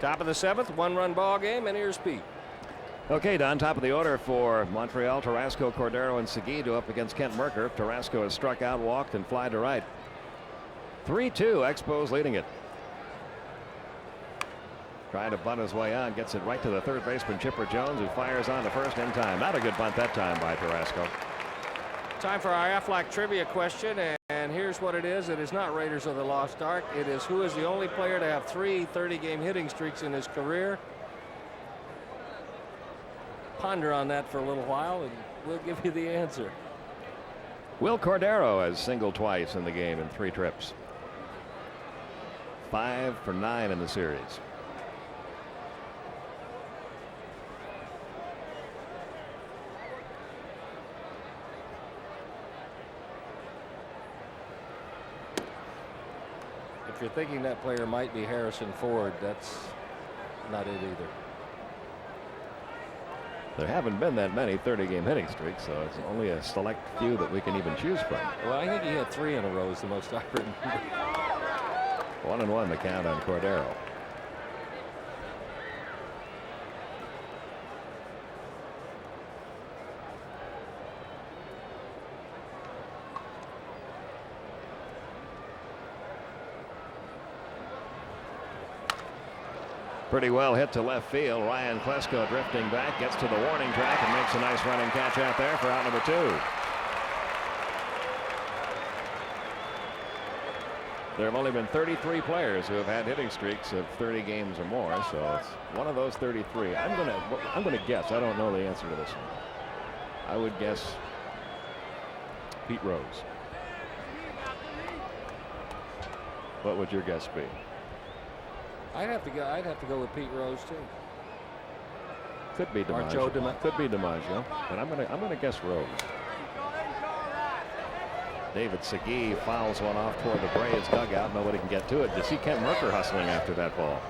Top of the 7th, 1-run ball game, and here's Pete. Okay, Don, top of the order for Montreal. Tarasco, Cordero, and Seguido up against Kent Mercker. Tarasco has struck out, walked, and fly to right. 3-2, Expos leading it. Trying to bunt his way on, gets it right to the third baseman Chipper Jones, who fires on to first in time. Not a good bunt that time by Carrasco. Time for our Aflac trivia question, and here's what it is. It is not Raiders of the Lost Ark. It is who is the only player to have 3 30-game hitting streaks in his career. Ponder on that for a little while, and we'll give you the answer. Will Cordero has singled twice in the game in 3 trips. 5 for 9 in the series. If you're thinking that player might be Harrison Ford, that's not it either. There haven't been that many 30-game hitting streaks, so it's only a select few that we can even choose from. Well, I think he had 3 in a row is the most I remember. 1-1 the count on Cordero. Pretty well hit to left field. Ryan Klesko drifting back, gets to the warning track and makes a nice running catch out there for out number 2. There have only been 33 players who have had hitting streaks of 30 games or more, so it's one of those 33. I'm gonna guess. I don't know the answer to this one. I would guess Pete Rose. What would your guess be? I'd have to go with Pete Rose too. Could be DiMaggio. Joe DiMaggio. Could be DiMaggio, but I'm gonna guess Rose. David Segui fouls one off toward the Braves dugout. Nobody can get to it. You see Kent Mercker hustling after that ball.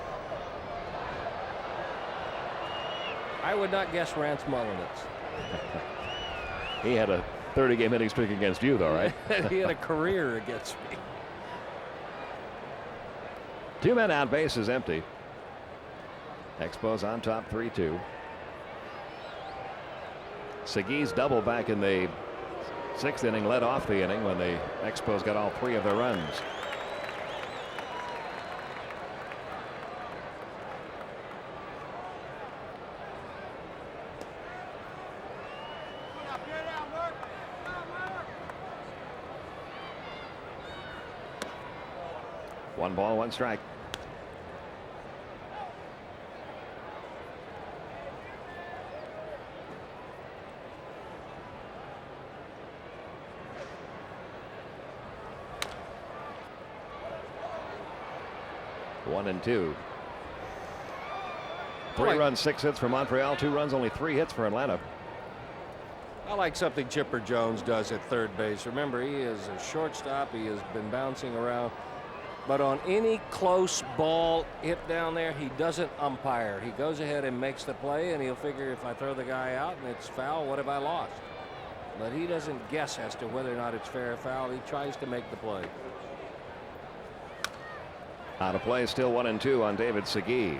I would not guess Rance Mullins. He had a 30-game hitting streak against you, though, right? He had a career against me. 2 men out, base is empty. Expos on top 3-2. Segui's double back in the 6th inning led off the inning when the Expos got all 3 of their runs. One ball, 1 strike. One and 2. 3 runs, 6 hits for Montreal. 2 runs, only 3 hits for Atlanta. I like something Chipper Jones does at third base. Remember, he is a shortstop. He has been bouncing around. But on any close ball hit down there, he doesn't umpire. He goes ahead and makes the play, and he'll figure if I throw the guy out and it's foul, what have I lost? But he doesn't guess as to whether or not it's fair or foul. He tries to make the play. Out of play, still 1 and 2 on David Segui.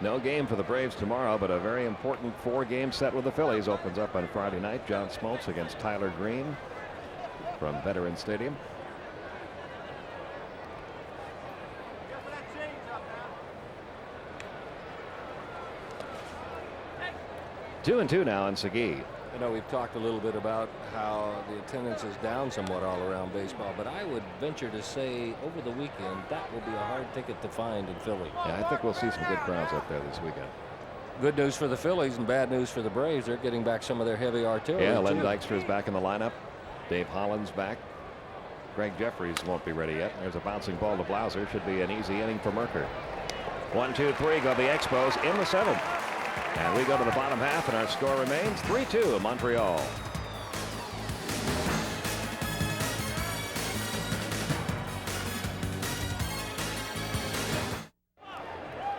No game for the Braves tomorrow, but a very important 4-game set with the Phillies opens up on Friday night. John Smoltz against Tyler Green from Veterans Stadium. Two and 2 now on Segui. I know we've talked a little bit about how the attendance is down somewhat all around baseball, but I would venture to say over the weekend that will be a hard ticket to find in Philly. Yeah, I think we'll see some good crowds up there this weekend. Good news for the Phillies and bad news for the Braves. They're getting back some of their heavy artillery. Yeah, Len Dykstra is back in the lineup. Dave Holland's back. Greg Jeffries won't be ready yet. There's a bouncing ball to Blauser. Should be an easy inning for Mercker. 1, 2, 3 go the Expos in the 7th. And we go to the bottom half, and our score remains 3-2 Montreal.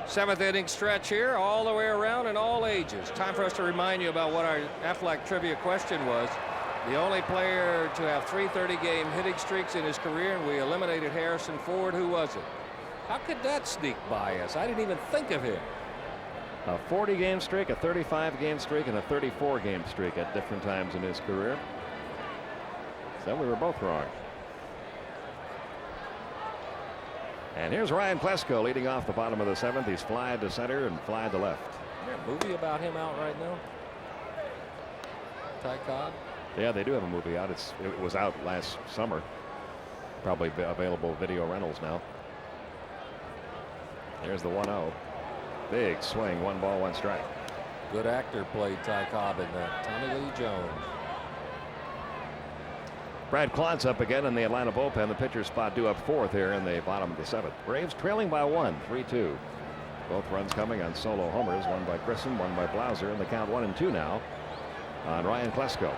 Seventh inning stretch here, all the way around and all ages. Time for us to remind you about what our Aflac trivia question was. The only player to have 3 30-game hitting streaks in his career, and we eliminated Harrison Ford. Who was it? How could that sneak by us? I didn't even think of him. A 40-game streak, a 35-game streak, and a 34-game streak at different times in his career. So we were both wrong. And here's Ryan Klesko leading off the bottom of the 7th. He's flying to center and flying to left. Is there a movie about him out right now? Ty Cobb? Yeah, they do have a movie out. It was out last summer. Probably available video rentals now. There's the 1-0. Big swing, 1 ball, 1 strike. Good actor played Ty Cobb in that. Tommy Lee Jones. Brad Klontz up again in the Atlanta bullpen. The pitcher spot due up 4th here in the bottom of the 7th. Braves trailing by 1, 3-2. Both runs coming on solo homers, one by Grissom, one by Blauser, and the count 1-2 now on Ryan Klesko.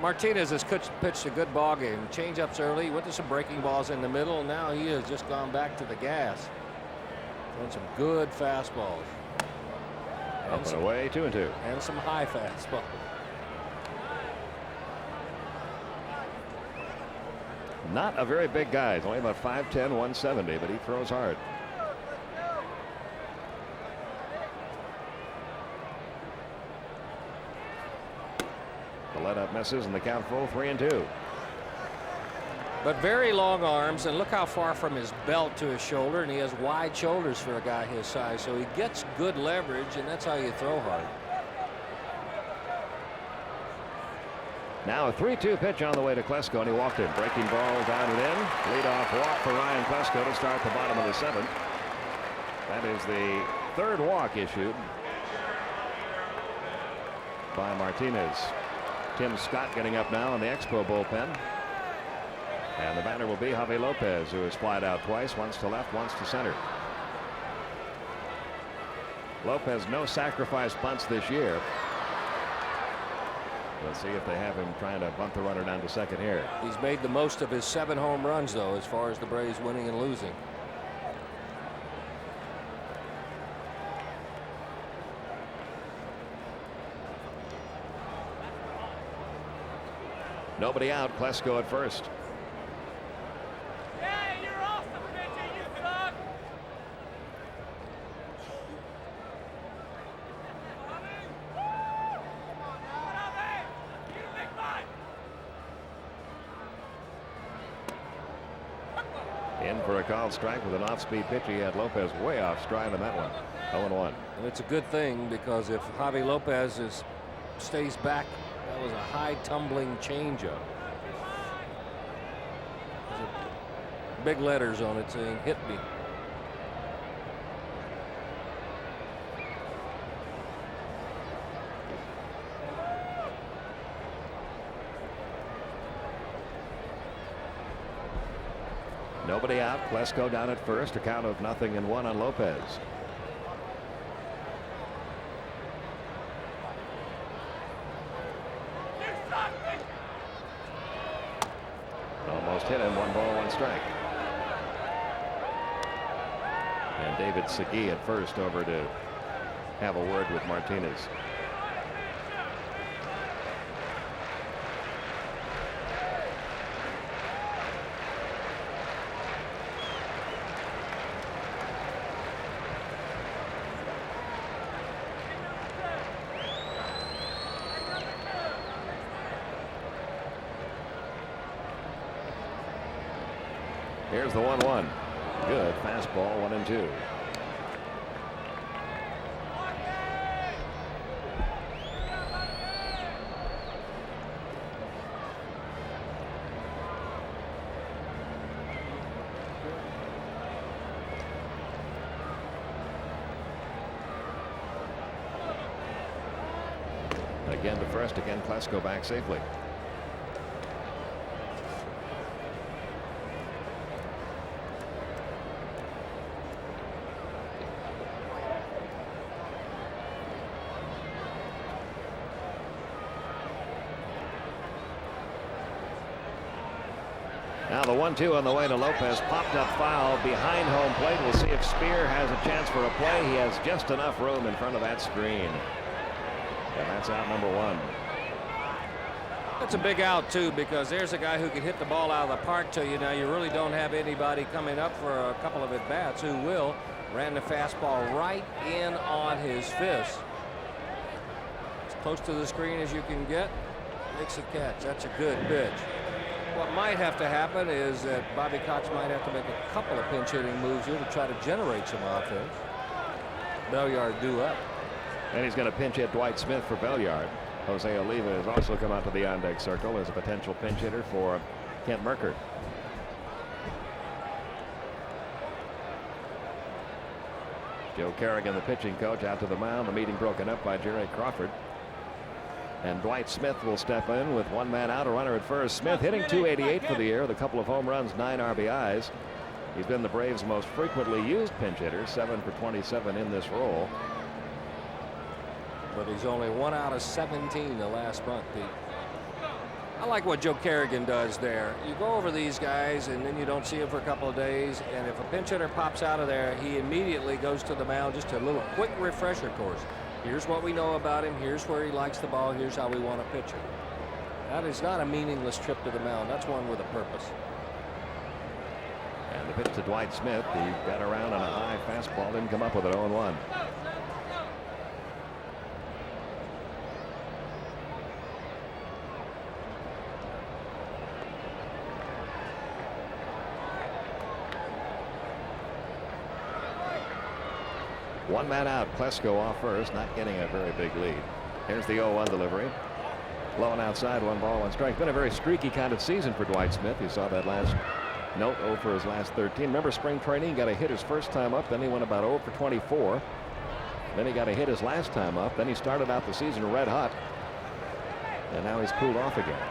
Martinez has pitched a good ball game. Change-ups early, went to some breaking balls in the middle. Now he has just gone back to the gas. Throwing some good fastballs. Up and away, 2-2. And some high fastballs. Not a very big guy. He's only about 5'10", 170, but he throws hard. The let-up misses, and the count full, 3-2. But very long arms, and look how far from his belt to his shoulder, and he has wide shoulders for a guy his size, so he gets good leverage, and that's how you throw hard. Now a 3-2 pitch on the way to Klesko, and he walked in. Breaking ball down and in. Leadoff walk for Ryan Klesko to start the bottom of the 7th. That is the 3rd walk issued by Martinez. Tim Scott getting up now in the Expo bullpen. And the batter will be Javi Lopez, who has flied out twice, once to left, once to center. Lopez no sacrifice bunts this year. Let's see if they have him trying to bunt the runner down to second here. He's made the most of his 7 home runs, though, as far as the Braves winning and losing. Nobody out. Klesko at first. In for a called strike with an off-speed pitch. He had Lopez way off stride on that one. 0-1. And it's a good thing, because if Javi Lopez stays back, that was a high tumbling changeup. Big letters on it saying "hit me." Nobody out. Klesko down at first. A count of 0-1 on Lopez. Almost hit him. 1 ball, 1 strike. And David Segui at first over to have a word with Martinez. Here's the 1-1. Good fastball, 1-2. Again to first. Again Klesko back safely. Now the 1-2 on the way to Lopez. Popped up foul behind home plate. We'll see if Spear has a chance for a play. He has just enough room in front of that screen. And that's out number 1. That's a big out, too, because there's a guy who can hit the ball out of the park to you. Now, you really don't have anybody coming up for a couple of at-bats who will. Ran the fastball right in on his fist. close to the screen as you can get. Makes a catch. That's a good pitch. What might have to happen is that Bobby Cox might have to make a couple of pinch hitting moves here to try to generate some offense. Belliard due up. And he's going to pinch hit Dwight Smith for Belliard. Jose Oliva has also come out to the on-deck circle as a potential pinch hitter for Kent Mercker. Joe Kerrigan, the pitching coach, out to the mound. The meeting broken up by Jerry Crawford. And Dwight Smith will step in with one man out, a runner at first. Smith hitting .288 for the year with a couple of home runs, 9 RBIs. He's been the Braves' most frequently used pinch hitter, 7 for 27 in this role. But he's only 1 out of 17 the last month, Pete. I like what Joe Kerrigan does there. You go over these guys and then you don't see him for a couple of days, and if a pinch hitter pops out of there, he immediately goes to the mound. Just a little quick refresher course. Here's what we know about him. Here's where he likes the ball. Here's how we want to pitch him. That is not a meaningless trip to the mound. That's one with a purpose. And the pitch to Dwight Smith. He got around on a high fastball, didn't come up with it. 0-1. One man out. Klesko off first, not getting a very big lead. Here's the 0-1 delivery. Low and outside, 1 ball, 1 strike. Been a very streaky kind of season for Dwight Smith. You saw that last note, 0 for his last 13. Remember spring training, got a hit his first time up, then he went about 0 for 24. Then he got a hit his last time up. Then he started out the season red hot. And now he's cooled off again.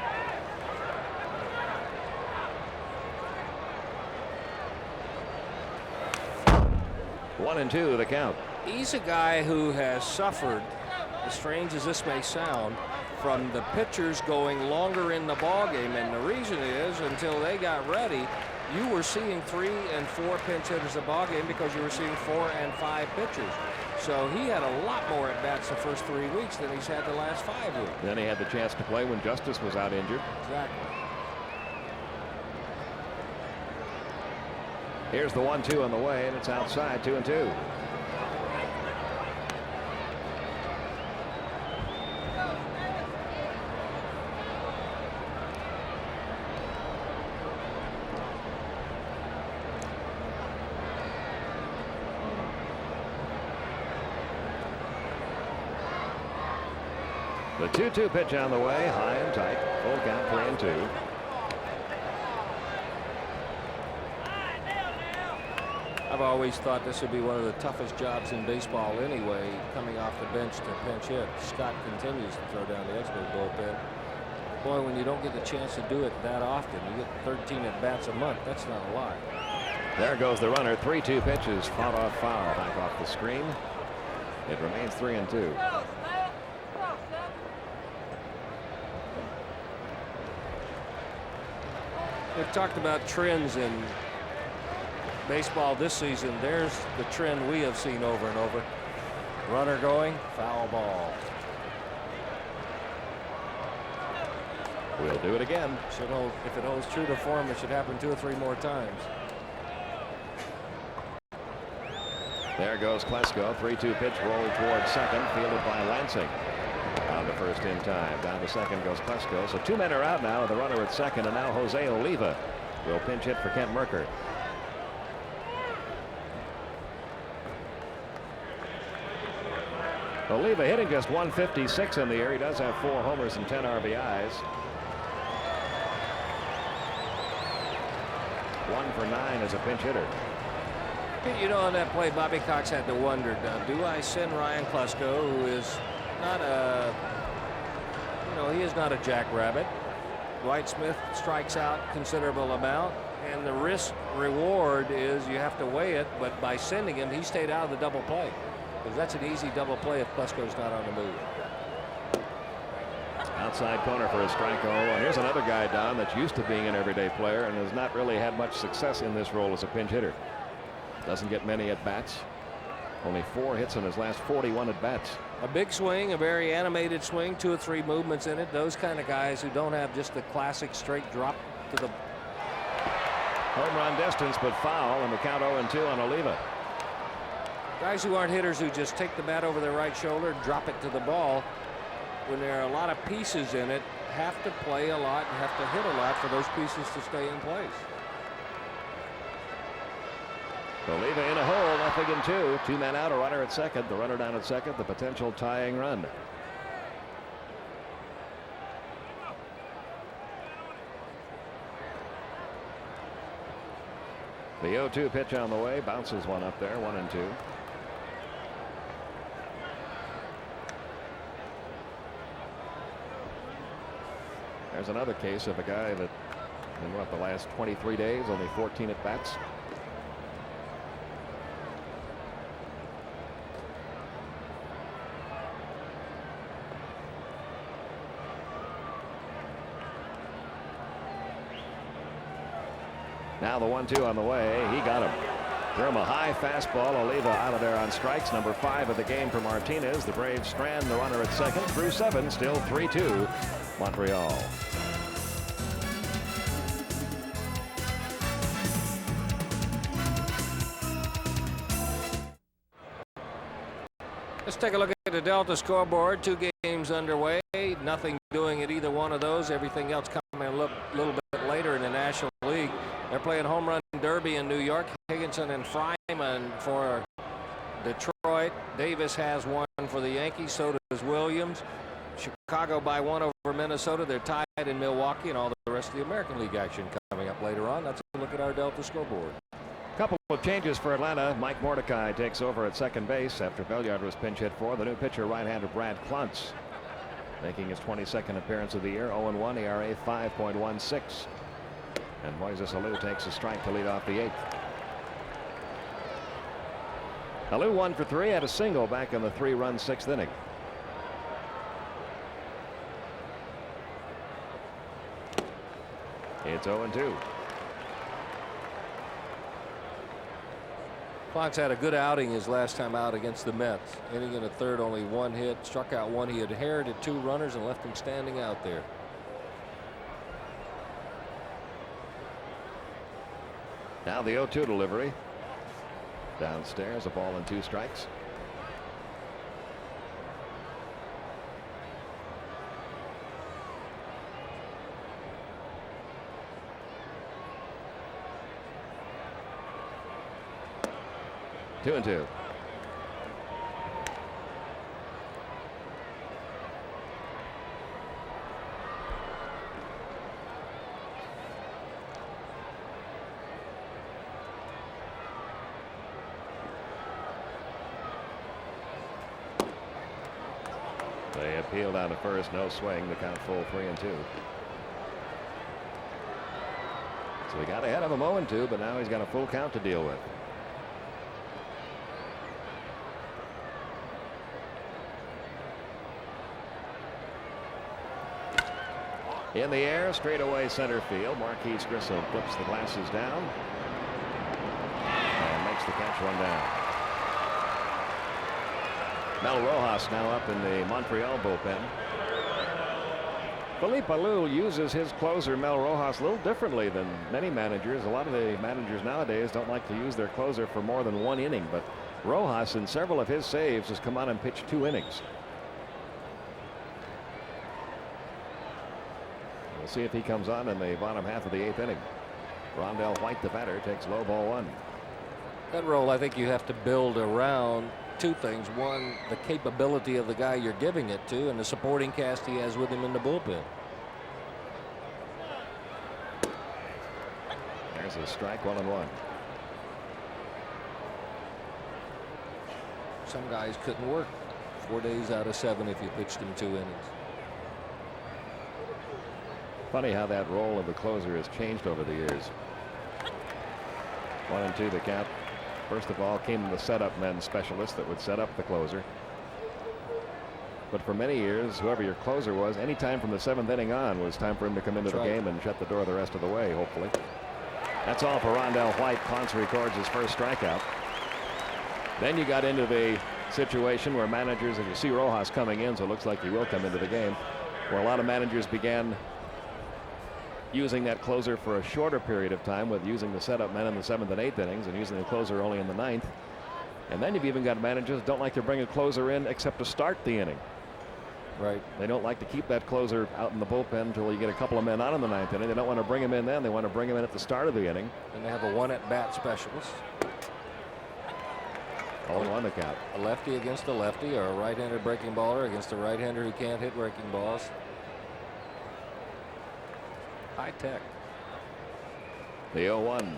One and two, the count. He's a guy who has suffered, as strange as this may sound, from the pitchers going longer in the ball game, and the reason is until they got ready, you were seeing 3 and 4 pinch hitters a ball game because you were seeing 4 and 5 pitchers. So he had a lot more at bats the first 3 weeks than he's had the last 5 weeks. Then he had the chance to play when Justice was out injured. Exactly. Here's the 1-2 on the way, and it's outside, 2-2. The 2-2 pitch on the way, high and tight, full count, 3-2. I've always thought this would be one of the toughest jobs in baseball anyway, coming off the bench to pinch hit. Scott continues to throw down the Expos bullpen. Boy, when you don't get the chance to do it that often, you get 13 at bats a month. That's not a lot. There goes the runner. 3-2 pitches, fought off foul, back off the screen. It remains 3-2. We've talked about trends in baseball this season. There's the trend we have seen over and over. Runner going, foul ball. We'll do it again. If it holds true to form, it should happen 2 or 3 more times. There goes Klesko. 3-2 pitch rolling towards second, fielded by Lansing. On the first in time. Down to second goes Klesko. So 2 men are out now. The runner at second, and now Jose Oliva will pinch hit for Kent Mercker. Oliva hitting just 156 in the year. He does have 4 homers and 10 RBIs. 1 for 9 as a pinch hitter. You know, on that play, Bobby Cox had to wonder, do I send Ryan Klesko, who is not a, he is not a jackrabbit. Dwight Smith strikes out considerable amount, and the risk reward is you have to weigh it, but by sending him, he stayed out of the double play. Because that's an easy double play if Klesko's not on the move. Outside corner for a strike. And here's another guy, Don, that's used to being an everyday player and has not really had much success in this role as a pinch hitter. Doesn't get many at bats. Only 4 hits in his last 41 at bats. A big swing, a very animated swing, 2 or 3 movements in it. Those kind of guys who don't have just the classic straight drop to the home run distance, but foul, and the count 0-2 on Oliva. Guys who aren't hitters who just take the bat over their right shoulder, drop it to the ball. when there are a lot of pieces in it, have to play a lot and have to hit a lot for those pieces to stay in place. Oliva in a hole, nothing in two. Two men out, a runner at second. The runner down at second, the potential tying run. The 0-2 pitch on the way, bounces one up there, 1-2. There's another case of a guy that in what, the last 23 days, only 14 at bats. Now the 1-2 on the way. He got him. Threw him a high fastball. Oliva out of there on strikes. Number 5 of the game for Martinez. The Braves strand the runner at second through 7. Still 3-2 Montreal. Let's take a look at the Delta scoreboard. 2 games underway. Nothing doing at either one of those. Everything else coming a little bit later in the National League. They're playing home run derby in New York. Higginson and Fryman for Detroit. Davis has one for the Yankees. So does Williams. Chicago by 1 over Minnesota. They're tied in Milwaukee, and all the rest of the American League action coming up later on. Let's look at our Delta scoreboard. Couple of changes for Atlanta. Mike Mordecai takes over at second base after Belliard was pinch hit for. The new pitcher, right-hander Brad Kluntz, making his 22nd appearance of the year. 0-1, ERA 5.16. And Moises Alou takes a strike to lead off the 8th. Alou 1 for 3, had a single back in the 3-run 6th inning. It's 0-2. Fox had a good outing his last time out against the Mets. Inning in the 3rd, only 1 hit, struck out 1. He had inherited 2 runners and left them standing out there. Now the 0-2 delivery. Downstairs, a ball and 2 strikes. Two and 2. They appeal down to first, no swing. The count full 3-2. So he got ahead of him 0-2, but now he's got a full count to deal with. In the air, straight away center field. Marquise Grissom flips the glasses down and makes the catch, 1 down. Mel Rojas now up in the Montreal bullpen. Philippe Alou uses his closer Mel Rojas a little differently than many managers. A lot of the managers nowadays don't like to use their closer for more than 1 inning, but Rojas in several of his saves has come on and pitched 2 innings. We'll see if he comes on in the bottom half of the 8th inning. Rondell White, the batter, takes low, ball 1. That role, I think you have to build around 2 things. One, the capability of the guy you're giving it to, and the supporting cast he has with him in the bullpen. There's a strike, 1-1. Some guys couldn't work 4 days out of 7 if you pitched them 2 innings. Funny how that role of the closer has changed over the years. 1-2 the count. First of all came the setup men specialist that would set up the closer. But for many years, whoever your closer was, any time from the 7th inning on was time for him to come into the game and shut the door the rest of the way, hopefully. That's all for Rondell White. Ponce records his first strikeout. Then you got into the situation where managers, and you see Rojas coming in, so it looks like he will come into the game, where a lot of managers began using that closer for a shorter period of time, with using the setup men in the 7th and 8th innings and using the closer only in the 9th. And then you've even got managers that don't like to bring a closer in except to start the inning. Right. They don't like to keep that closer out in the bullpen until you get a couple of men on in the ninth inning. They don't want to bring him in then. They want to bring him in at the start of the inning. And they have a 1 at-bat specialist. 0-1 the count. A lefty against a lefty, or a right-handed breaking baller against a right-hander who can't hit breaking balls. High tech. The 0-1.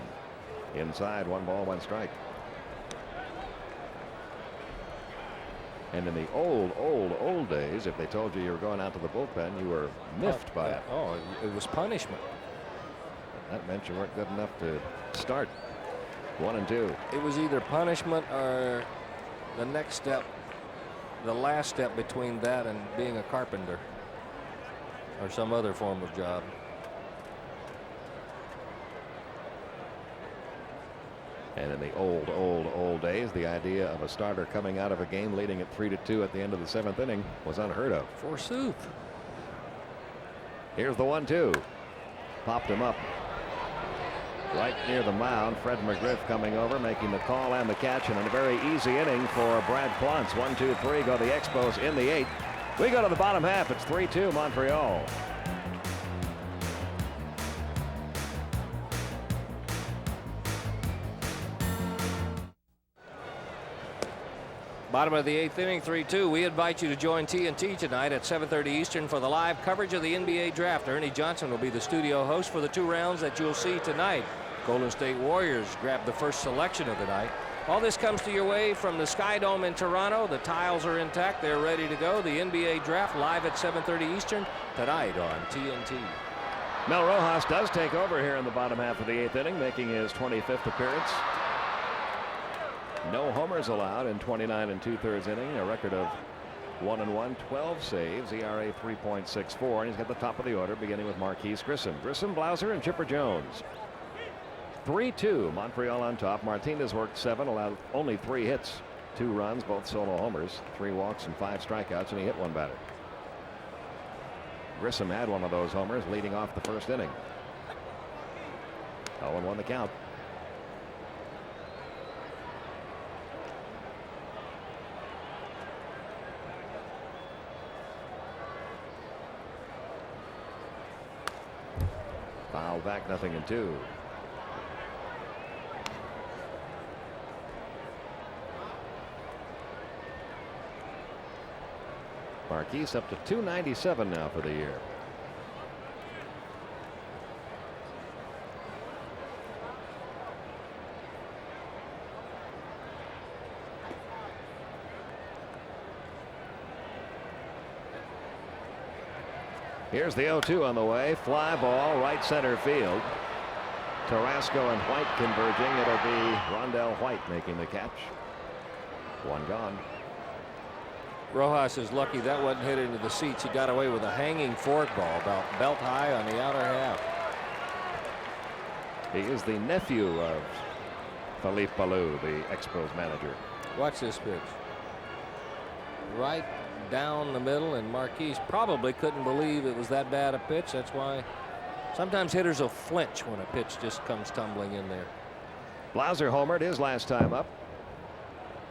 Inside, 1 ball, 1 strike. And in the old days, if they told you were going out to the bullpen, you were miffed by it. Oh, it was punishment. That meant you weren't good enough to start. 1-2. It was either punishment or the next step, the last step between that and being a carpenter or some other form of job. And in the old days, the idea of a starter coming out of a game leading at 3-2 at the end of the 7th inning was unheard of. Forsooth. Here's the 1-2. Popped him up right near the mound. Fred McGriff coming over, making the call and the catch, and a very easy inning for Brad Klontz. 1-2-3 go the Expos in the 8th. We go to the bottom half. It's 3-2 Montreal. Bottom of the 8th inning, 3-2. We invite you to join TNT tonight at 7:30 Eastern for the live coverage of the NBA draft. Ernie Johnson will be the studio host for the 2 rounds that you'll see tonight. Golden State Warriors grab the first selection of the night. All this comes to your way from the Sky Dome in Toronto. The tiles are intact. They're ready to go. The NBA draft live at 7:30 Eastern tonight on TNT. Mel Rojas does take over here in the bottom half of the 8th inning, making his 25th appearance. No homers allowed in 29 2/3 inning, a record of 1-1, 12 saves, ERA 3.64, and he's got the top of the order beginning with Marquise Grissom. Grissom, Blauser, and Chipper Jones. 3-2 Montreal on top. Martinez worked 7, allowed only 3 hits, 2 runs, both solo homers, 3 walks and 5 strikeouts, and he hit 1 batter. Grissom had one of those homers leading off the first inning. 0-1 the count. Foul back, 0-2. Marquise up to 297 now for the year. Here's the 0-2 on the way. Fly ball, right center field. Tarasco and White converging. It'll be Rondell White making the catch. 1 gone. Rojas is lucky that wasn't hit into the seats. He got away with a hanging fork ball about belt high on the outer half. He is the nephew of Philippe Ballou, the Expos manager. Watch this pitch. Right down the middle, and Marquise probably couldn't believe it was that bad a pitch. That's why sometimes hitters will flinch when a pitch just comes tumbling in there. Blauser homered his last time up.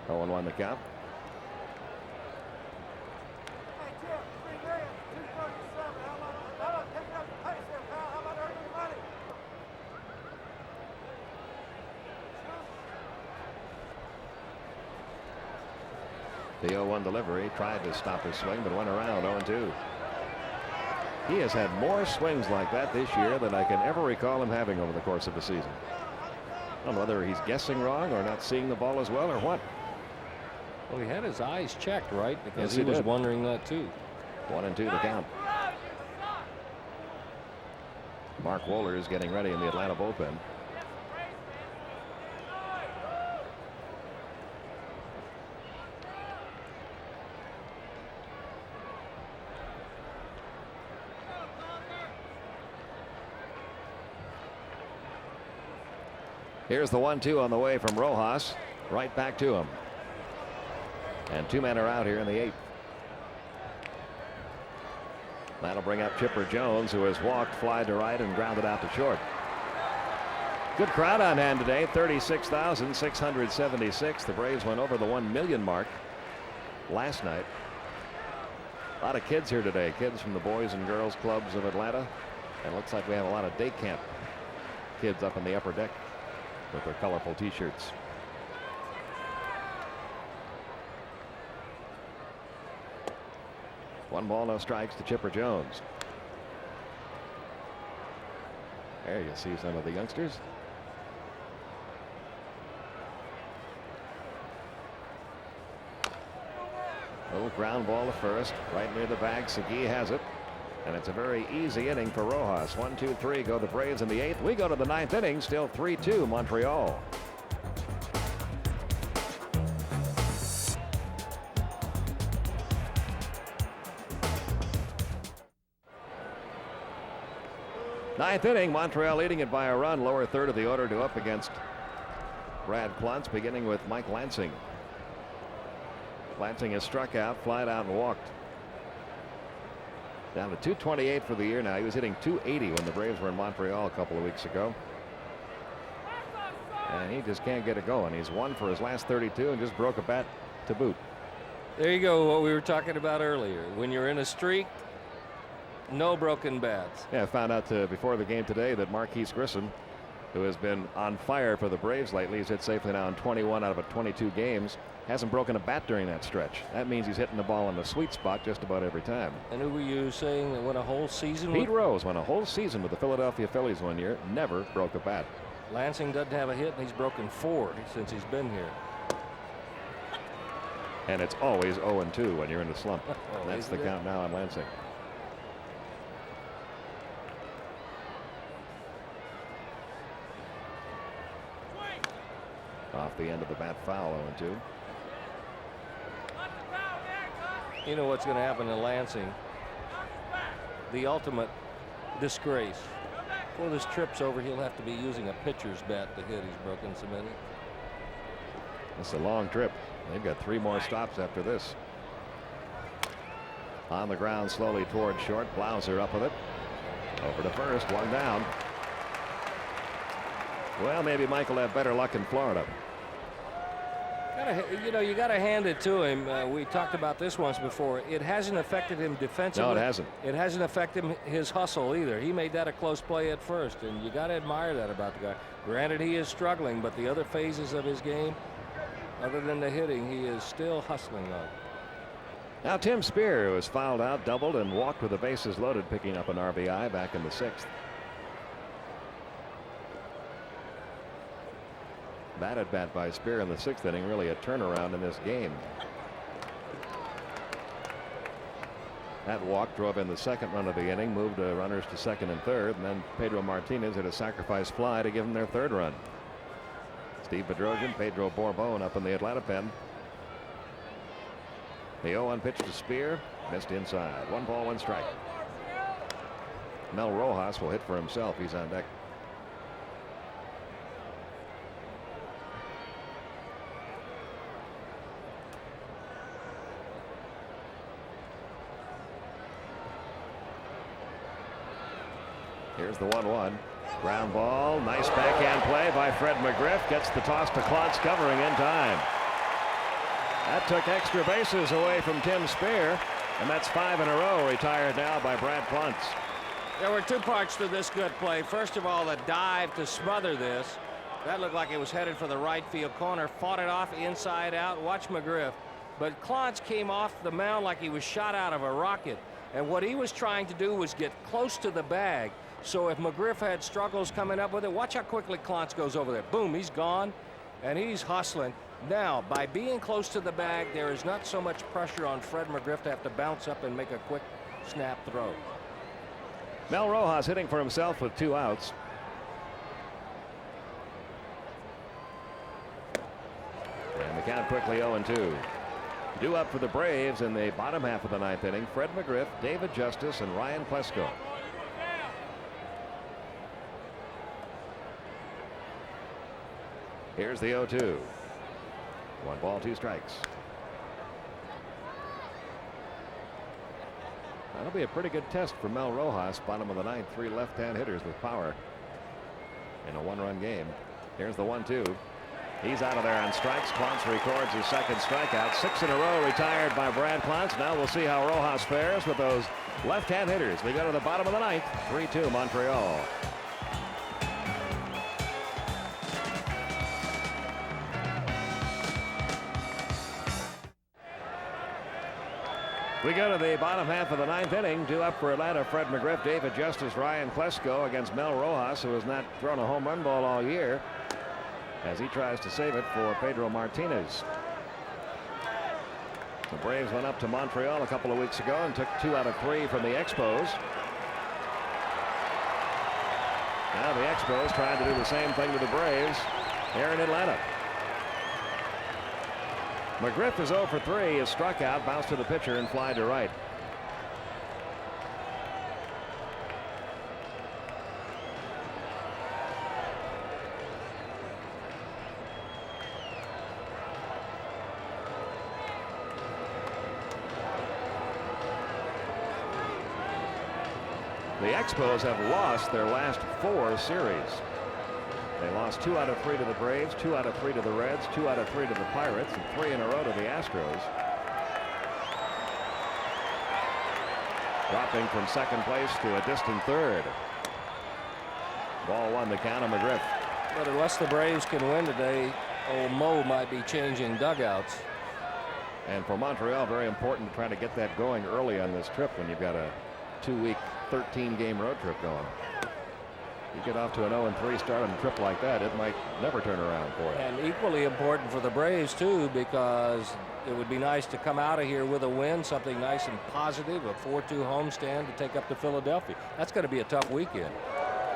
0-1 the count. The 0-1 delivery, tried to stop his swing, but went around. 0-2. He has had more swings like that this year than I can ever recall him having over the course of the season. I don't know whether he's guessing wrong or not seeing the ball as well or what. Well, he had his eyes checked, right? Because Yes, he he was did. wondering that too. 1-2 the count. Mark Wohler is getting ready in the Atlanta bullpen. Here's the 1-2 on the way from Rojas. Right back to him. And 2 men are out here in the 8th. That'll bring up Chipper Jones, who has walked, fly to right, and grounded out to short. Good crowd on hand today. 36,676. The Braves went over the 1 million mark last night. A lot of kids here today. Kids from the Boys and Girls Clubs of Atlanta. And it looks like we have a lot of day camp kids up in the upper deck with their colorful t-shirts. One ball, no strikes to Chipper Jones. There you see some of the youngsters. Little ground ball to first, right near the bag. Segui has it. And it's a very easy inning for Rojas. 1, 2, 3 go the Braves in the 8th. We go to the 9th inning, still 3-2 Montreal. Ninth inning, Montreal leading it by a run. Lower third of the order to up against Brad Kluntz, beginning with Mike Lansing. Lansing has struck out, flied out, and walked. Down to 228 for the year now. He was hitting 280 when the Braves were in Montreal a couple of weeks ago. And he just can't get it going. He's 1 for his last 32 and just broke a bat to boot. There you go, what we were talking about earlier. When you're in a streak, no broken bats. Yeah, I found out before the game today that Marquise Grissom, who has been on fire for the Braves lately, he's hit safely now in 21 out of 22 games. Hasn't broken a bat during that stretch. That means he's hitting the ball in the sweet spot just about every time. And who were you saying that went a whole season? Pete Rose went a whole season with the Philadelphia Phillies one year. Never broke a bat. Lansing doesn't have a hit, and he's broken 4 since he's been here. And it's always 0-2 when you're in a slump. That's the count now on Lansing. Off the end of the bat, foul. 0-2. You know what's going to happen to Lansing? The ultimate disgrace. Before this trip's over, he'll have to be using a pitcher's bat to hit. He's broken so many. It's a long trip. They've got 3 more stops after this. On the ground, slowly toward short. Blauser up with it. Over to first, 1 down. Well, maybe Mike will have better luck in Florida. You got to hand it to him. We talked about this once before. It hasn't affected him defensively. No, it hasn't. It hasn't affected his hustle either. He made that a close play at first, and you got to admire that about the guy. Granted, he is struggling, but the other phases of his game, other than the hitting, he is still hustling on. Now Tim Spear, who was fouled out, doubled, and walked with the bases loaded, picking up an RBI back in the 6th. That at bat by Spear in the 6th inning, really a turnaround in this game. That walk drove in the 2nd run of the inning, moved runners to 2nd and 3rd, and then Pedro Martinez hit a sacrifice fly to give them their 3rd run. Steve Bedrosian, Pedro Borbon up in the Atlanta pen. The 0-1 pitch to Spear, missed inside. 1 ball, 1 strike. Mel Rojas will hit for himself. He's on deck. Here's the 1-1. Ground ball. Nice backhand play by Fred McGriff. Gets the toss to Kluntz, covering in time. That took extra bases away from Tim Spear. And that's 5 in a row, retired now by Brad Kluntz. There were 2 parts to this good play. First of all, the dive to smother this. That looked like it was headed for the right field corner. Fought it off inside out. Watch McGriff. But Kluntz came off the mound like he was shot out of a rocket. And what he was trying to do was get close to the bag. So if McGriff had struggles coming up with it, watch how quickly Kluntz goes over there. Boom, he's gone, and he's hustling. Now, by being close to the bag, there is not so much pressure on Fred McGriff to have to bounce up and make a quick snap throw. Mel Rojas hitting for himself with 2 outs. And the count quickly 0-2. Due up for the Braves in the bottom half of the 9th inning, Fred McGriff, David Justice, and Ryan Klesko. Here's the 0-2. 1 ball, 2 strikes. That'll be a pretty good test for Mel Rojas. Bottom of the 9th, 3 left-hand hitters with power in a 1-run game. Here's the 1-2. He's out of there on strikes. Clontz records his second strikeout. 6 in a row retired by Brad Clontz. Now we'll see how Rojas fares with those left-hand hitters. We go to the bottom of the ninth. 3-2 Montreal. We go to the bottom half of the ninth inning. 2 up for Atlanta. Fred McGriff, David Justice, Ryan Klesko against Mel Rojas, who has not thrown a home run ball all year, as he tries to save it for Pedro Martinez. The Braves went up to Montreal a couple of weeks ago and took 2 out of 3 from the Expos. Now the Expos trying to do the same thing to the Braves here in Atlanta. McGriff is 0 for 3. Is struck out, bounced to the pitcher, and fly to right. The Expos have lost their last 4 series. They lost 2 out of 3 to the Braves, 2 out of 3 to the Reds, 2 out of 3 to the Pirates, and 3 in a row to the Astros. Dropping from second place to a distant third. Ball 1, the count of McGriff. But unless the Braves can win today, old Mo might be changing dugouts. And for Montreal, very important to try to get that going early on this trip when you've got a 2-week, 13-game road trip going. You get off to an 0-3 start on a trip like that, it might never turn around for you. And equally important for the Braves, too, because it would be nice to come out of here with a win, something nice and positive, a 4-2 homestand to take up to Philadelphia. That's going to be a tough weekend.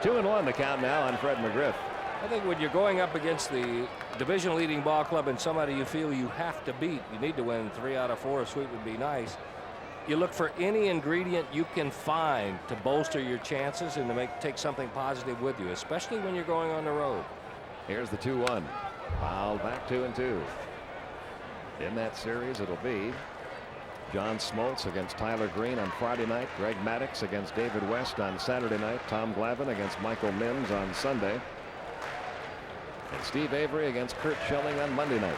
2-1 the count now on Fred McGriff. I think when you're going up against the division-leading ball club and somebody you feel you have to beat, you need to win 3 out of 4. A sweep would be nice. You look for any ingredient you can find to bolster your chances and to take something positive with you, especially when you're going on the road. Here's the 2-1. Fouled back 2-2. In that series, it'll be John Smoltz against Tyler Green on Friday night. Greg Maddux against David West on Saturday night. Tom Glavine against Michael Mims on Sunday. And Steve Avery against Kurt Schilling on Monday night.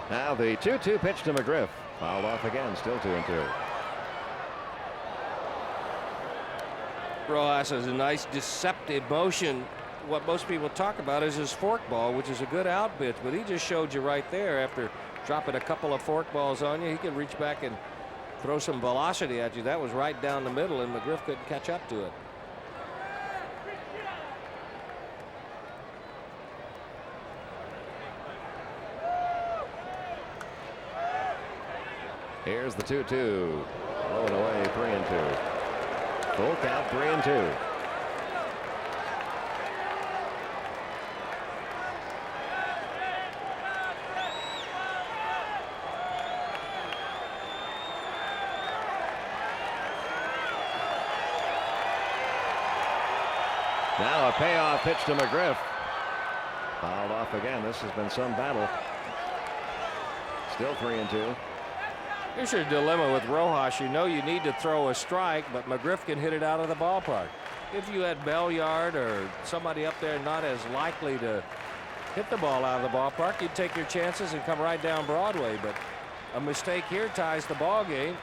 Now the 2-2 pitch to McGriff. Fouled off again, still 2-2. Rojas has a nice deceptive motion. What most people talk about is his fork ball, which is a good out pitch, but he just showed you right there after dropping a couple of fork balls on you. He could reach back and throw some velocity at you. That was right down the middle, and McGriff couldn't catch up to it. Here's the 2-2. Blown away, 3-2. Full count, 3-2. Now a payoff pitch to McGriff. Fouled off again. This has been some battle. Still 3-2. Here's your dilemma with Rojas. You know you need to throw a strike, but McGriff can hit it out of the ballpark. If you had Belliard or somebody up there not as likely to hit the ball out of the ballpark, you'd take your chances and come right down Broadway. But a mistake here ties the ball game.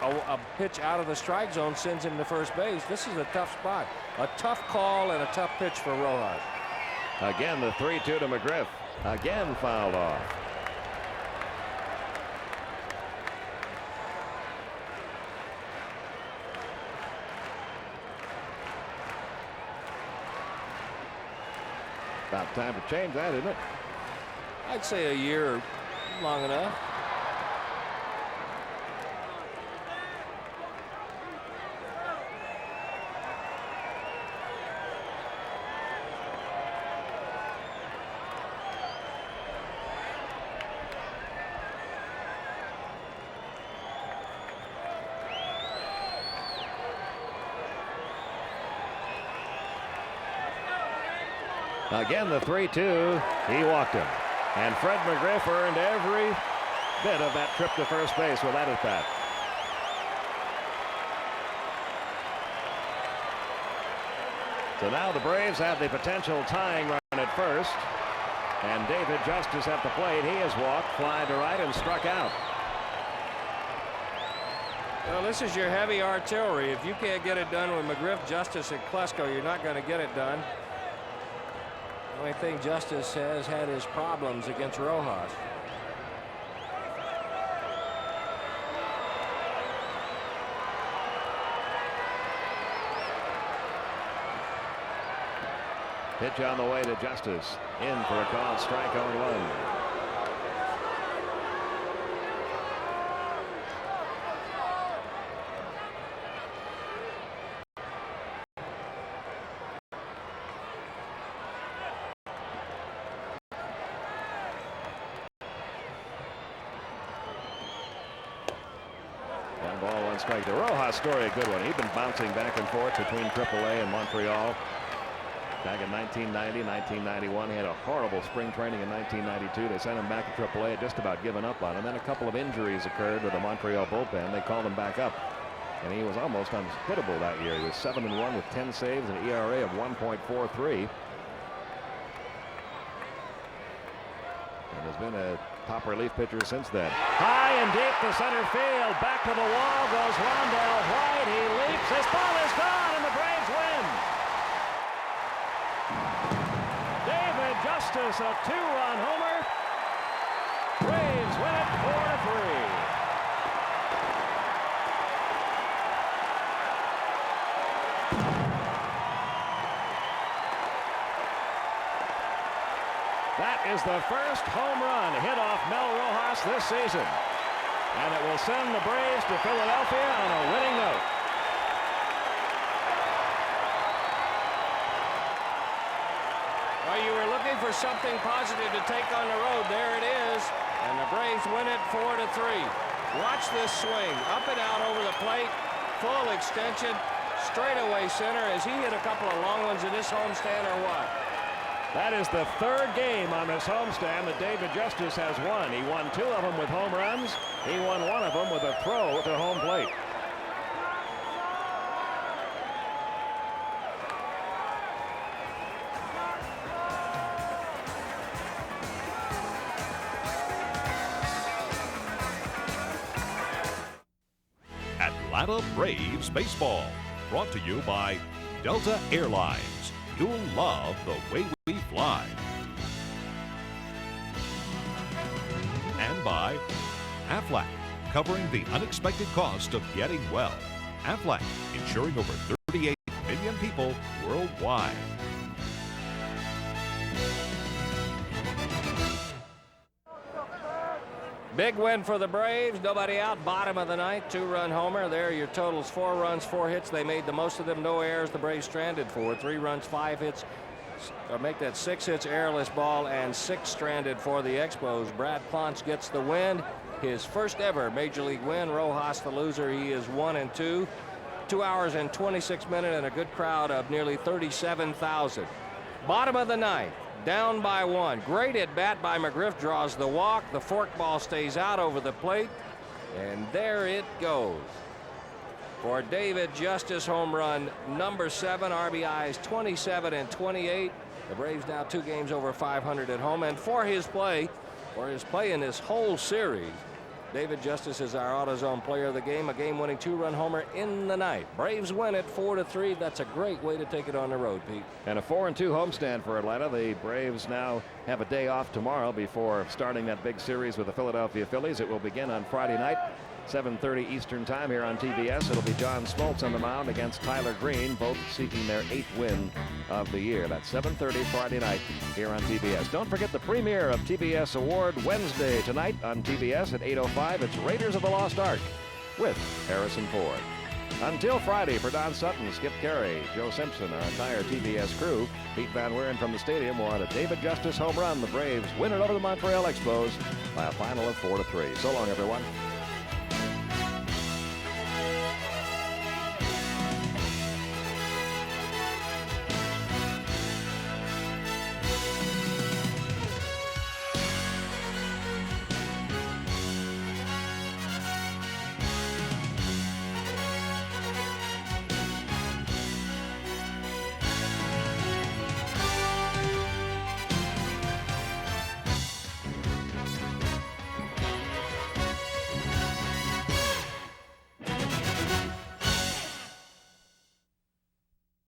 A pitch out of the strike zone sends him to first base. This is a tough spot. A tough call and a tough pitch for Rojas. Again, the 3-2 to McGriff. Again fouled off. About time to change that, isn't it? I'd say a year, long enough. Again, the 3-2. He walked him. And Fred McGriff earned every bit of that trip to first base with that at bat. So now the Braves have the potential tying run at first. And David Justice at the plate. He has walked, fly to right, and struck out. Well, this is your heavy artillery. If you can't get it done with McGriff, Justice, and Klesko, you're not going to get it done. The only thing Justice has had his problems against Rojas. Pitch on the way to Justice. In for a called strike on one. One ball, one strike. The Rojas story, a good one. He'd been bouncing back and forth between AAA and Montreal. Back in 1990, 1991, he had a horrible spring training in 1992. They sent him back to AAA, had just about given up on him. Then a couple of injuries occurred with the Montreal bullpen. They called him back up, and he was almost unhittable that year. He was 7-1 with 10 saves and an ERA of 1.43. And has been a top relief pitcher since then. High and deep to center field. Back to the wall goes Rondell White. He leaps. His ball is gone, and the Braves win. Justice, a two-run homer. Braves win it 4-3. That is the first home run hit off Mel Rojas this season, and it will send the Braves to Philadelphia on a winning note. Well, you were looking for something positive to take on the road. There it is. And the Braves win it 4-3. Watch this swing. Up and out over the plate. Full extension. Straightaway center. Has he hit a couple of long ones in this homestand or what? That is the third game on this homestand that David Justice has won. He won 2 of them with home runs. He won 1 of them with a throw to home plate. Atlanta Braves baseball, brought to you by Delta Airlines. You'll love the way we fly. And by Aflac, covering the unexpected cost of getting well. Aflac, insuring over 38 million people worldwide. Big win for the Braves. Nobody out. Bottom of the ninth. 2-run homer. There are your totals. 4 runs, 4 hits. They made the most of them. No errors. The Braves stranded 4. 3 runs, 5 hits. Make that 6 hits, errorless ball, and 6 stranded for the Expos. Brad Ponce gets the win. His first ever Major League win. Rojas the loser. He is 1-2. 2 hours and 26 minutes and a good crowd of nearly 37,000. Bottom of the ninth. Down by 1. Great at bat by McGriff. Draws the walk. The forkball stays out over the plate. And there it goes. For David Justice, home run number 7. RBIs 27 and 28. The Braves now 2 games over 500 at home. And for his play in this whole series, David Justice is our AutoZone player of the game. A game-winning 2-run homer in the night. Braves win it 4-3. That's a great way to take it on the road, Pete. And a 4-2 homestand for Atlanta. The Braves now have a day off tomorrow before starting that big series with the Philadelphia Phillies. It will begin on Friday night, 7:30 Eastern time here on TBS. It'll be John Smoltz on the mound against Tyler Green, both seeking their 8th win of the year. That's 7:30 Friday night here on TBS. Don't forget the premiere of TBS Award Wednesday tonight on TBS at 8:05. It's Raiders of the Lost Ark with Harrison Ford. Until Friday, for Don Sutton, Skip Carey, Joe Simpson, our entire TBS crew, Pete Van Wieren from the stadium will on a David Justice home run. The Braves win it over the Montreal Expos by a final of 4-3. So long, everyone.